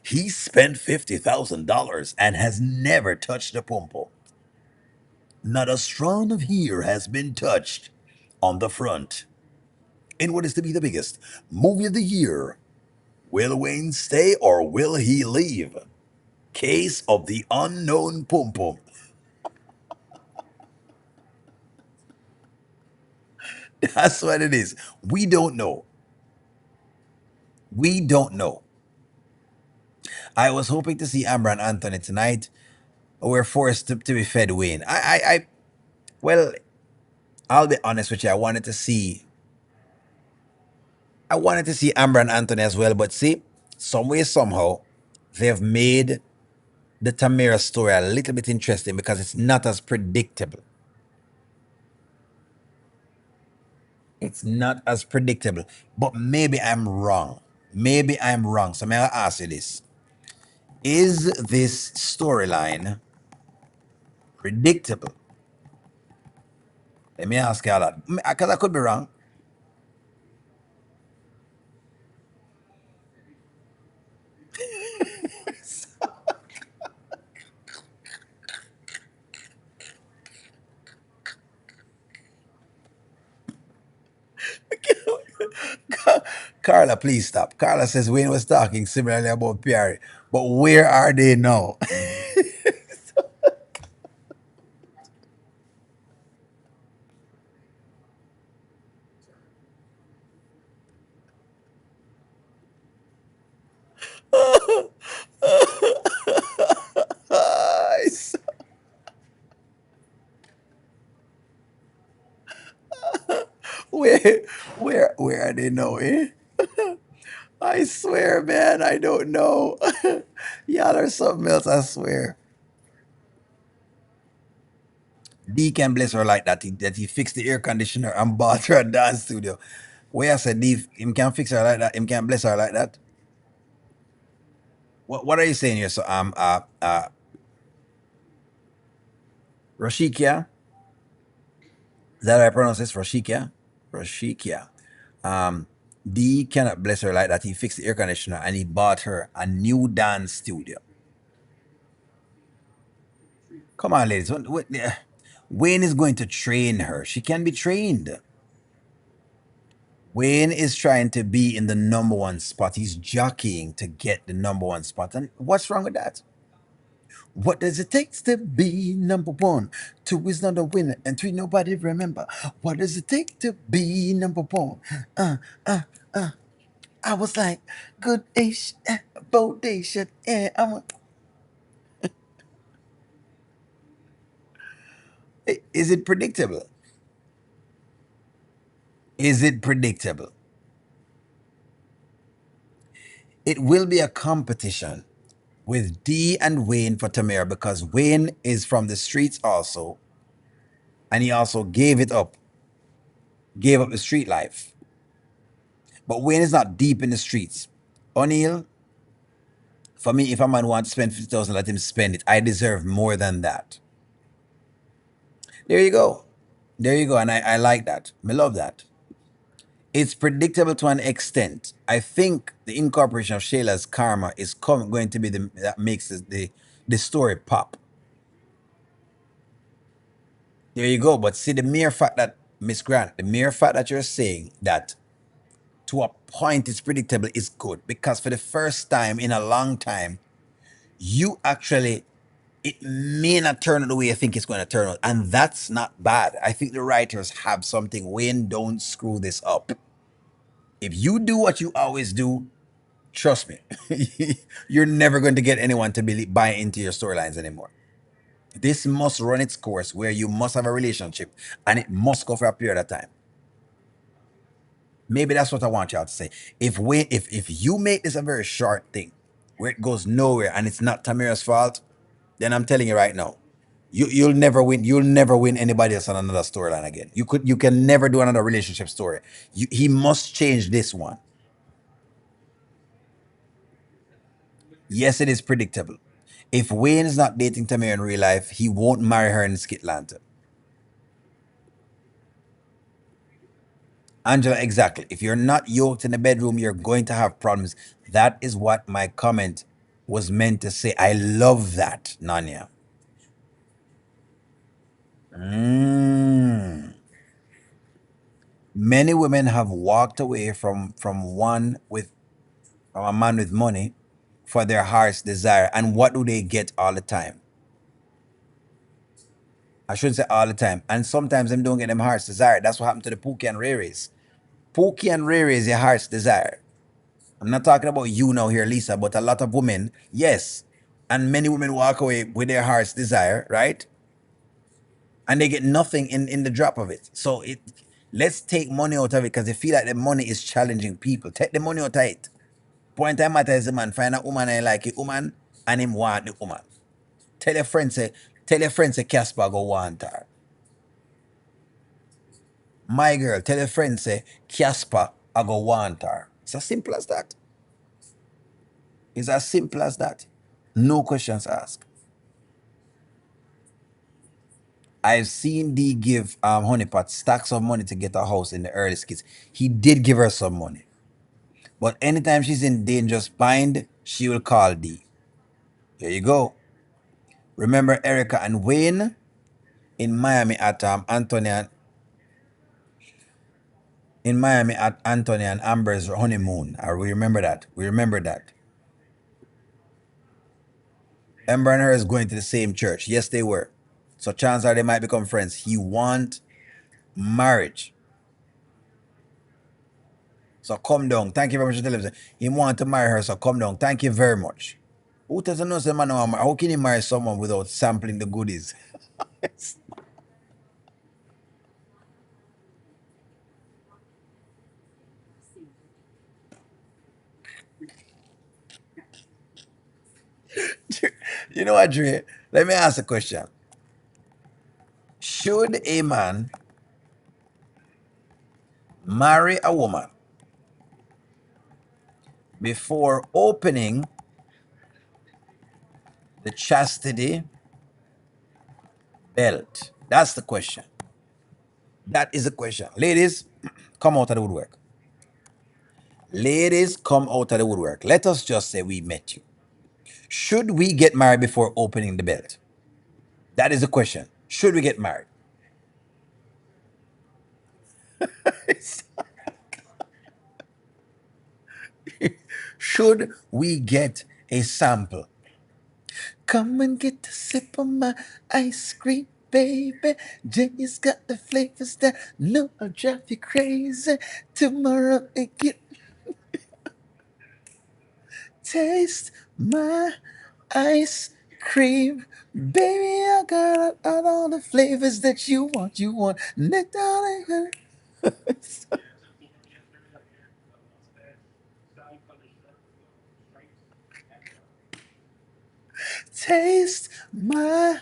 He spent $50,000 and has never touched a pumple. Not a strand of hair has been touched on the front. In what is to be the biggest movie of the year, Will Wayne stay or will he leave? Case of the unknown pum pum. That's what it is. We don't know. We don't know. I was hoping to see Amber and Anthony tonight. We're forced to be fed Wayne. Well, I'll be honest with you. I wanted to see Amber and Anthony as well, but see, some way, somehow, they've made the Tamara story a little bit interesting because it's not as predictable. It's not as predictable. But maybe I'm wrong. Maybe I'm wrong. So may I ask you this? Is this storyline predictable? Let me ask you that. Because I could be wrong. Carla, please stop. Carla says Wayne was talking similarly about Pierre, but where are they now? where, where are they now? Eh? I swear, man, I don't know. Yeah, there's something else. I swear. D can bless her like that. He fixed the air conditioner and bought her a dance studio. Where I said D, him can fix her like that. Him can bless her like that. What are you saying here? So Rashikia. Is that how I pronounce this? Rashikia? Rashikia. Um, D cannot bless her like that. He fixed the air conditioner and he bought her a new dance studio. Come on, ladies. Wayne is going to train her. She can be trained. Wayne is trying to be in the number one spot. He's jockeying to get the number one spot. And what's wrong with that? What does it take to be number one? Two is not a winner, and three nobody remember. What does it take to be number one? Uh, uh, uh. I was like, good ish, bodacious, is it predictable? Is it predictable? It will be a competition with D and Wayne for Tamara because Wayne is from the streets also, and he also gave up the street life. But Wayne is not deep in the streets. O'Neill, for me, if a man wants to spend 50,000, let him spend it. I deserve more than that. There you go. There you go. And I like that. I love that. It's predictable to an extent. I think the incorporation of Shayla's karma is going to be that makes the story pop. There you go. But see, the mere fact that, Miss Grant, the mere fact that you're saying that to a point it's predictable is good because for the first time in a long time, you actually, it may not turn out the way you think it's going to turn out. And that's not bad. I think the writers have something. Wayne, don't screw this up. If you do what you always do, trust me, you're never going to get anyone to buy into your storylines anymore. This must run its course where you must have a relationship and it must go for a period of time. Maybe that's what I want y'all to say. If you make this a very short thing where it goes nowhere and it's not Tamira's fault, then I'm telling you right now, you'll never win. You'll never win anybody else on another storyline again. You can never do another relationship story. He must change this one. Yes, it is predictable. If Wayne is not dating Tamira in real life, he won't marry her in Skitlanta. Angela, exactly. If you're not yoked in the bedroom, you're going to have problems. That is what my comment was meant to say. I love that, Nanya. Mm. Many women have walked away from one with or a man with money for their heart's desire. And what do they get all the time? I shouldn't say all the time. And sometimes them don't get them heart's desire. That's what happened to the Pookie and Rays. Pookie and Riri is your heart's desire. I'm not talking about you now here, Lisa, but a lot of women, yes. And many women walk away with their heart's desire, right? And they get nothing in the drop of it. So let's take money out of it because they feel like the money is challenging people. Take the money out of it. Point time matter is the man find a woman and like a woman and him want the woman. Tell your friend say Casper go want her. My girl, tell your friend say Casper I go want her. It's as simple as that. It's as simple as that. No questions asked. I've seen D give Honeypot stacks of money to get a house in the early skits. He did give her some money. But anytime she's in dangerous bind, she will call D. Here you go. Remember Erica and Wayne in Miami at Anthony in Miami at Anthony and Amber's honeymoon. We remember that. We remember that. Amber and her is going to the same church. Yes, they were. So chances are they might become friends. He want marriage. So come down. Thank you very much for telling me. He want to marry her, so come down. Thank you very much. Who doesn't know say man how can you marry someone without sampling the goodies? You know what, Dre? Let me ask a question. Should a man marry a woman before opening the chastity belt? That's the question. That is the question. Ladies, come out of the woodwork. Ladies, come out of the woodwork. Let us just say we met you. Should we get married before opening the belt? That is the question. Should we get married? Should we get a sample? Come and get a sip of my ice cream, baby. Jenny's got the flavors that know I'll drive you crazy. Tomorrow it get taste my ice cream. Baby, I got all the flavors that you want. You want nectar. Taste my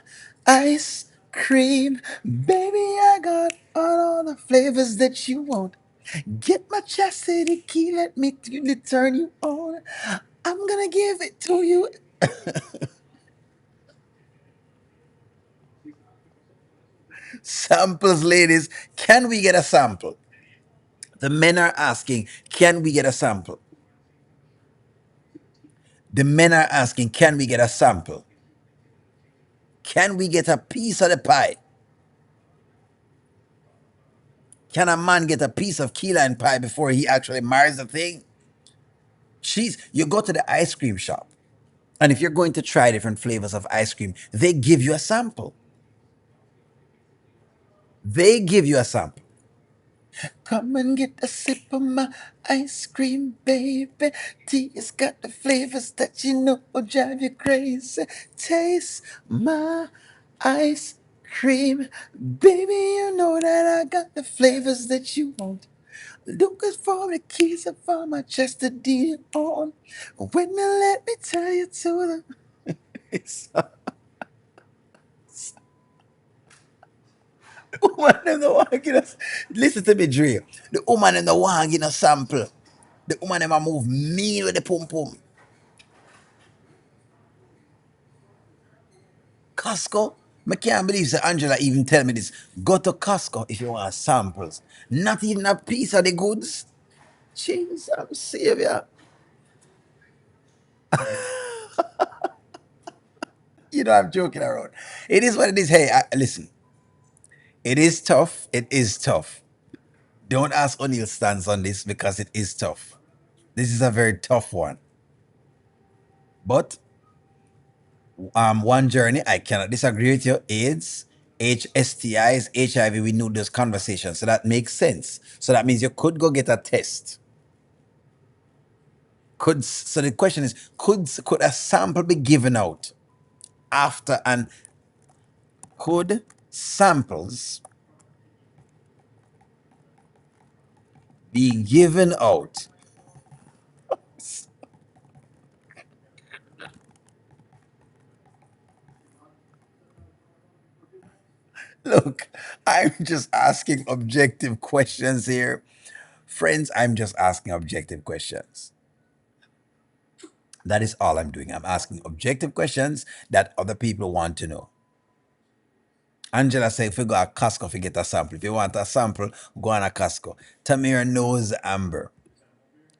ice cream. Baby, I got all the flavors that you want. Get my chastity key, let me turn you on. I'm gonna give it to you. Samples, ladies. Can we get a sample? The men are asking, can we get a sample? The men are asking, can we get a sample? Can we get a piece of the pie? Can a man get a piece of key lime pie before he actually marries the thing? You go to the ice cream shop, and if you're going to try different flavors of ice cream, they give you a sample. They give you a sample. Come and get a sip of my ice cream, baby. Tea has got the flavors that you know will drive you crazy. Taste my ice cream, baby. You know that I got the flavors that you want. Looking for the keys and for my chest to deal on. When you let me tell you to the woman in the one get us. Listen to me, Dre. The woman in the one get a sample. The woman in my move me with the pum pum. Costco. I can't believe that Angela even tell me this. Go to Costco if you want samples. Not even a piece of the goods. Jesus, I'm savior. You know I'm joking around. It is what it is. Hey, listen. It is tough. It is tough. Don't ask O'Neill's stance on this because it is tough. This is a very tough one. But one journey, I cannot disagree with you. AIDS, STIs, HIV, we knew those conversations. So that makes sense. So that means you could go get a test. So the question is, could a sample be given out after, and could samples be given out? Look, I'm just asking objective questions here. Friends, I'm just asking objective questions. That is all I'm doing. I'm asking objective questions that other people want to know. Angela said, if you go to Costco, if you get a sample. If you want a sample, go on a Costco. Tamira knows Amber.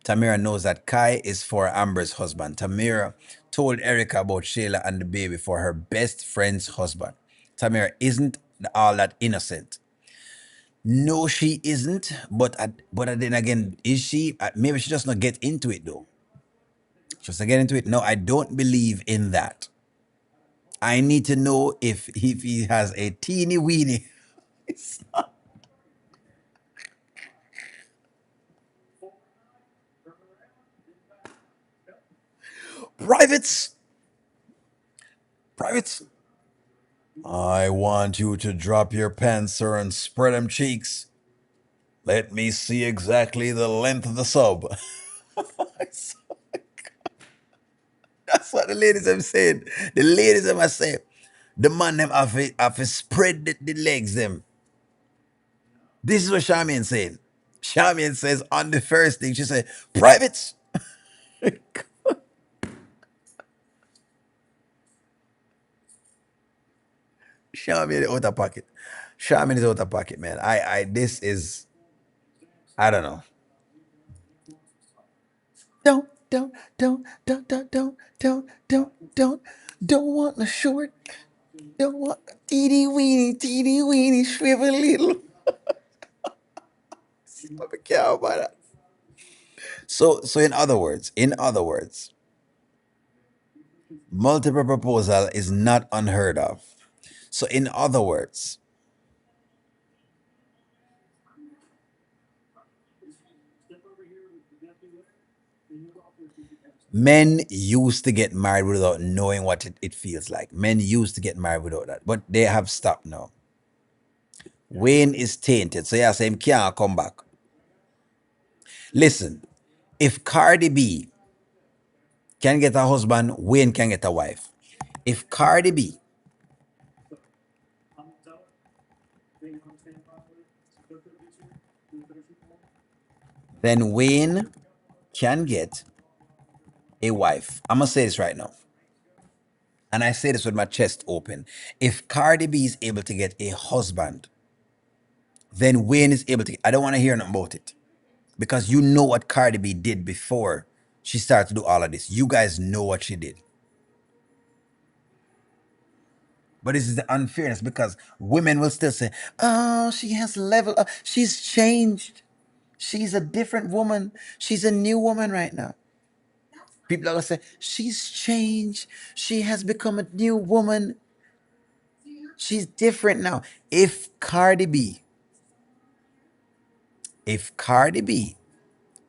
Tamira knows that Kai is for Amber's husband. Tamira told Erica about Shayla and the baby for her best friend's husband. Tamira isn't all that innocent. No, she isn't. But then again, is she? Maybe she just not get into it though. Just not get into it. No, I don't believe in that. I need to know if he has a teeny weeny. Privates, privates. I want you to drop your pants, sir, and spread them cheeks. Let me see exactly the length of the sub. That's what the ladies have said. The ladies have said. The man them have to spread the legs them. This is what Charmian said. Charmian says on the first thing, she said, privates. Charmian is out of pocket. Charmian is out of pocket, man. This is, I don't know. Don't want a short. Don't want teeny weeny, shrivel little. I don't care about that. So in other words, multiple proposal is not unheard of. So in other words, men used to get married without knowing what it feels like. Men used to get married without that, but they have stopped now. Wayne is tainted, so yeah, say him can't come back. Listen, if Cardi B can get a husband, Wayne can get a wife. If Cardi B, then Wayne can get a wife. I'm gonna say this right now, and I say this with my chest open. If Cardi B is able to get a husband, then Wayne is able to. I don't want to hear nothing about it because you know what Cardi B did before she started to do all of this. You guys know what she did. But this is the unfairness because women will still say, "Oh, she has leveled up. She's changed. She's a different woman. She's a new woman right now." People are gonna say, "She's changed. She has become a new woman. She's different now." If Cardi B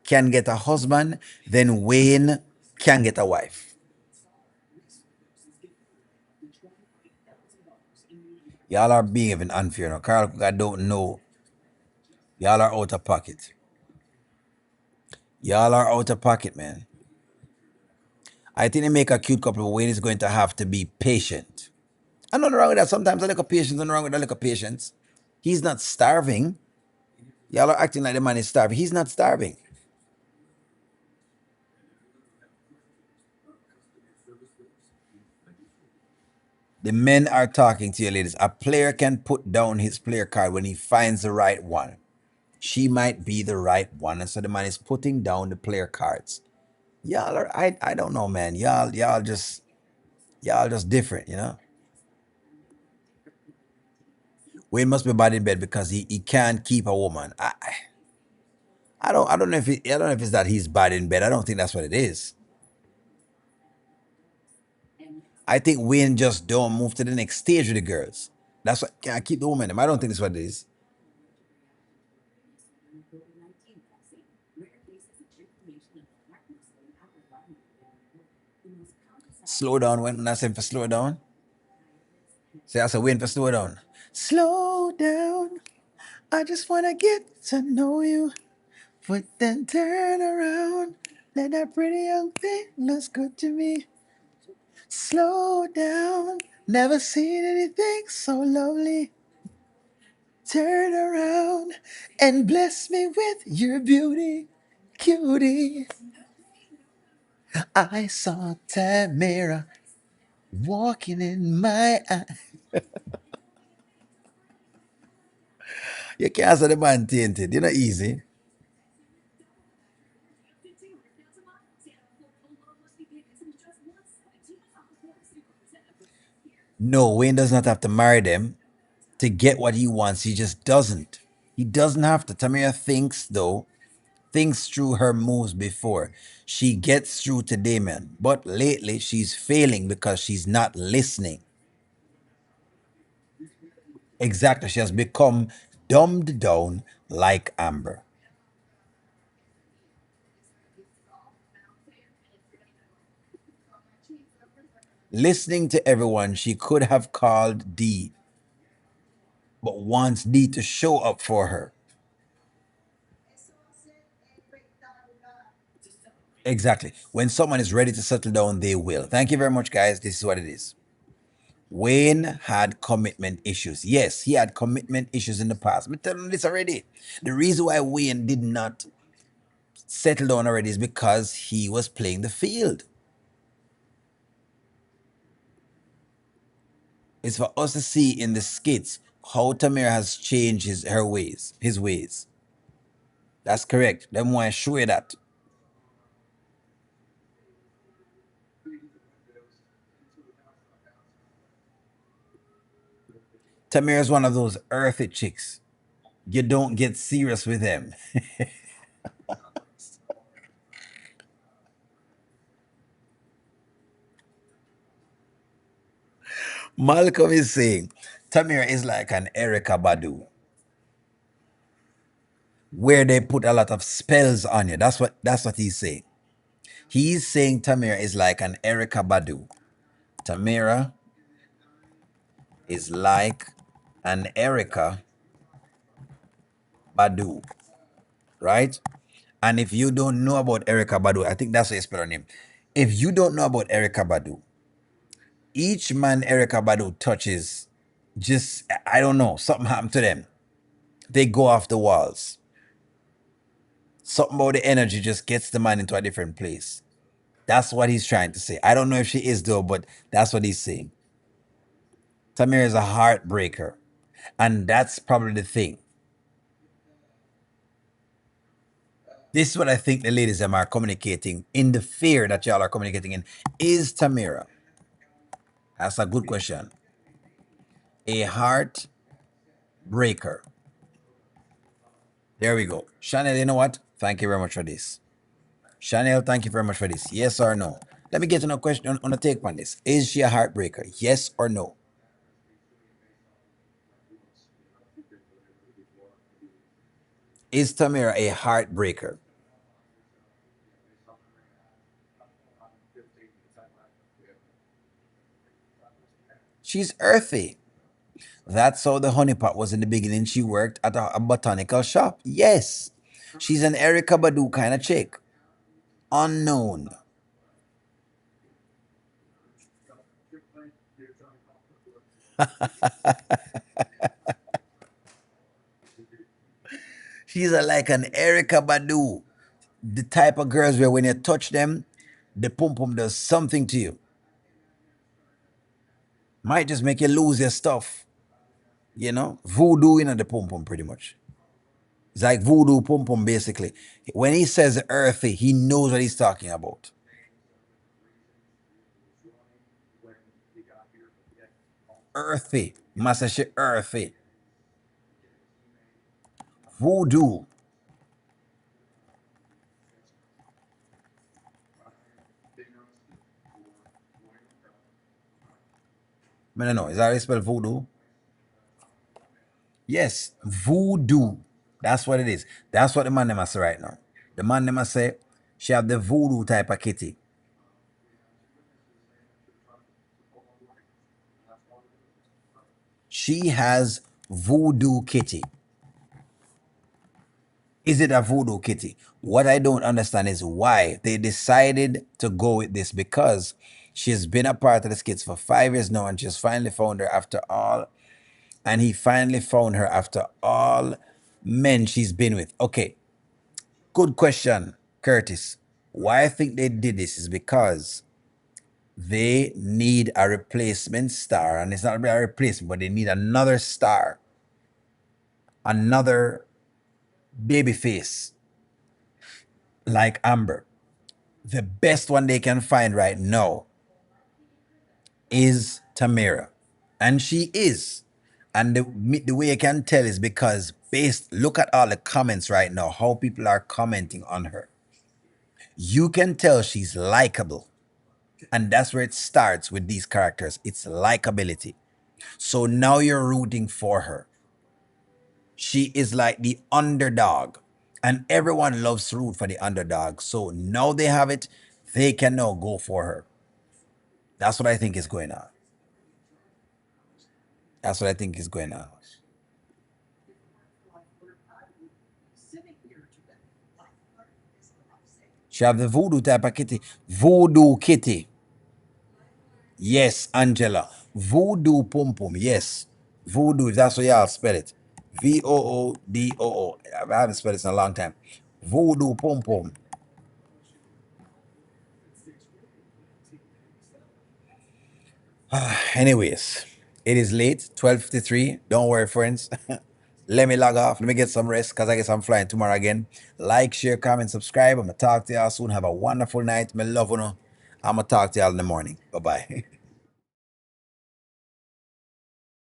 can get a husband, then Wayne can get a wife. Y'all are being even unfair now. Carl, I don't know. Y'all are out of pocket. Y'all are out of pocket, man. I think they make a cute couple, but Wayne is going to have to be patient. And nothing wrong with that. Sometimes a little patience, nothing wrong with a little patience. He's not starving. Y'all are acting like the man is starving. He's not starving. The men are talking to you, ladies. A player can put down his player card when he finds the right one. She might be the right one, and so the man is putting down the player cards. Y'all are, I don't know, man. Y'all just different, you know. Wayne must be bad in bed because he can't keep a woman. I don't know if it's that he's bad in bed. I don't think that's what it is. I think Wayne just don't move to the next stage with the girls. That's what can I keep the momentum. I don't think that's what it is. Slow down when I say for slow down. Say I said Wayne for slow down. Slow down. I just wanna get to know you. But then turn around. Let that pretty young thing looks good to me. Slow down. Never seen anything so lovely. Turn around and bless me with your beauty, cutie. I saw Tamara walking in my eye. You can't say the man tainted. You're not easy. No, Wayne does not have to marry them to get what he wants. He just doesn't. He doesn't have to. Tamara thinks, though, thinks through her moves before. She gets through to Damon. But lately, she's failing because she's not listening. Exactly. She has become dumbed down like Amber. Listening to everyone, she could have called D, but wants D to show up for her. Exactly. When someone is ready to settle down, they will. Thank you very much, guys. This is what it is. Wayne had commitment issues. Yes, he had commitment issues in the past. I'm telling you this already. The reason why Wayne did not settle down already is because he was playing the field. It's for us to see in the skits how Tamir has changed her ways, his ways. That's correct. Them want to show you that. Tamir is one of those earthy chicks. You don't get serious with them. Malcolm is saying Tamir is like an Erica Badu, where they put a lot of spells on you. That's what he's saying. He's saying Tamira is like an Erica Badu. Tamira is like an Erica Badu, right? And if you don't know about Erica Badu, I think that's what you spell her name. If you don't know about Erica Badu, each man Erica Badu touches, just I don't know, something happened to them. They go off the walls. Something about the energy just gets the man into a different place. That's what he's trying to say. I don't know if she is though, but that's what he's saying. Tamir is a heartbreaker. And that's probably the thing. This is what I think the ladies them are communicating in the fear that y'all are communicating in. Is Tamira, that's a good question, a heartbreaker? There we go. Chanel, you know what? Thank you very much for this. Chanel, thank you very much for this. Yes or no? Let me get on a question on a take on this. Is she a heartbreaker? Yes or no? Is Tamira a heartbreaker? She's earthy. That's how the honeypot was in the beginning. She worked at a botanical shop. Yes. She's an Erica Badu kind of chick. Unknown. She's like an Erica Badu. The type of girls where when you touch them, the pum pum does something to you. Might just make you lose your stuff. You know? Voodoo in the pum pum pretty much. It's like voodoo pum pum basically. When he says earthy, he knows what he's talking about. Earthy. Must say earthy. Voodoo. I don't know. Is that how you spell voodoo? Yes, voodoo. That's what it is. That's what the man them say right now. The man them say she have the voodoo type of kitty. She has voodoo kitty. Is it a voodoo kitty? What I don't understand is why they decided to go with this, because she's been a part of the skits for 5 years now and she's finally found her after all, and he finally found her after all men she's been with. Okay, good question, Curtis. Why I think they did this is because they need a replacement star, and it's not really a replacement, but they need another star, another baby face like Amber. The best one they can find right now is Tamara, and she is. And the way I can tell is because based, look at all the comments right now, how people are commenting on her. You can tell she's likable, and that's where it starts with these characters. It's likability. So now you're rooting for her. She is like the underdog, and everyone loves to root for the underdog. So now they have it, they can now go for her. That's what I think is going on. That's what I think is going on. She have the voodoo type of kitty. Voodoo kitty. Yes, Angela. Voodoo pum pum. Yes. Voodoo, if that's what y'all spell it. VOODOO. I haven't spelled it in a long time. Voodoo pum pum. Anyways, it is late, 12:53. Don't worry, friends. Let me log off. Let me get some rest because I guess I'm flying tomorrow again. Like, share, comment, subscribe. I'm going to talk to y'all soon. Have a wonderful night. My love you. I'm going to talk to y'all in the morning. Bye bye.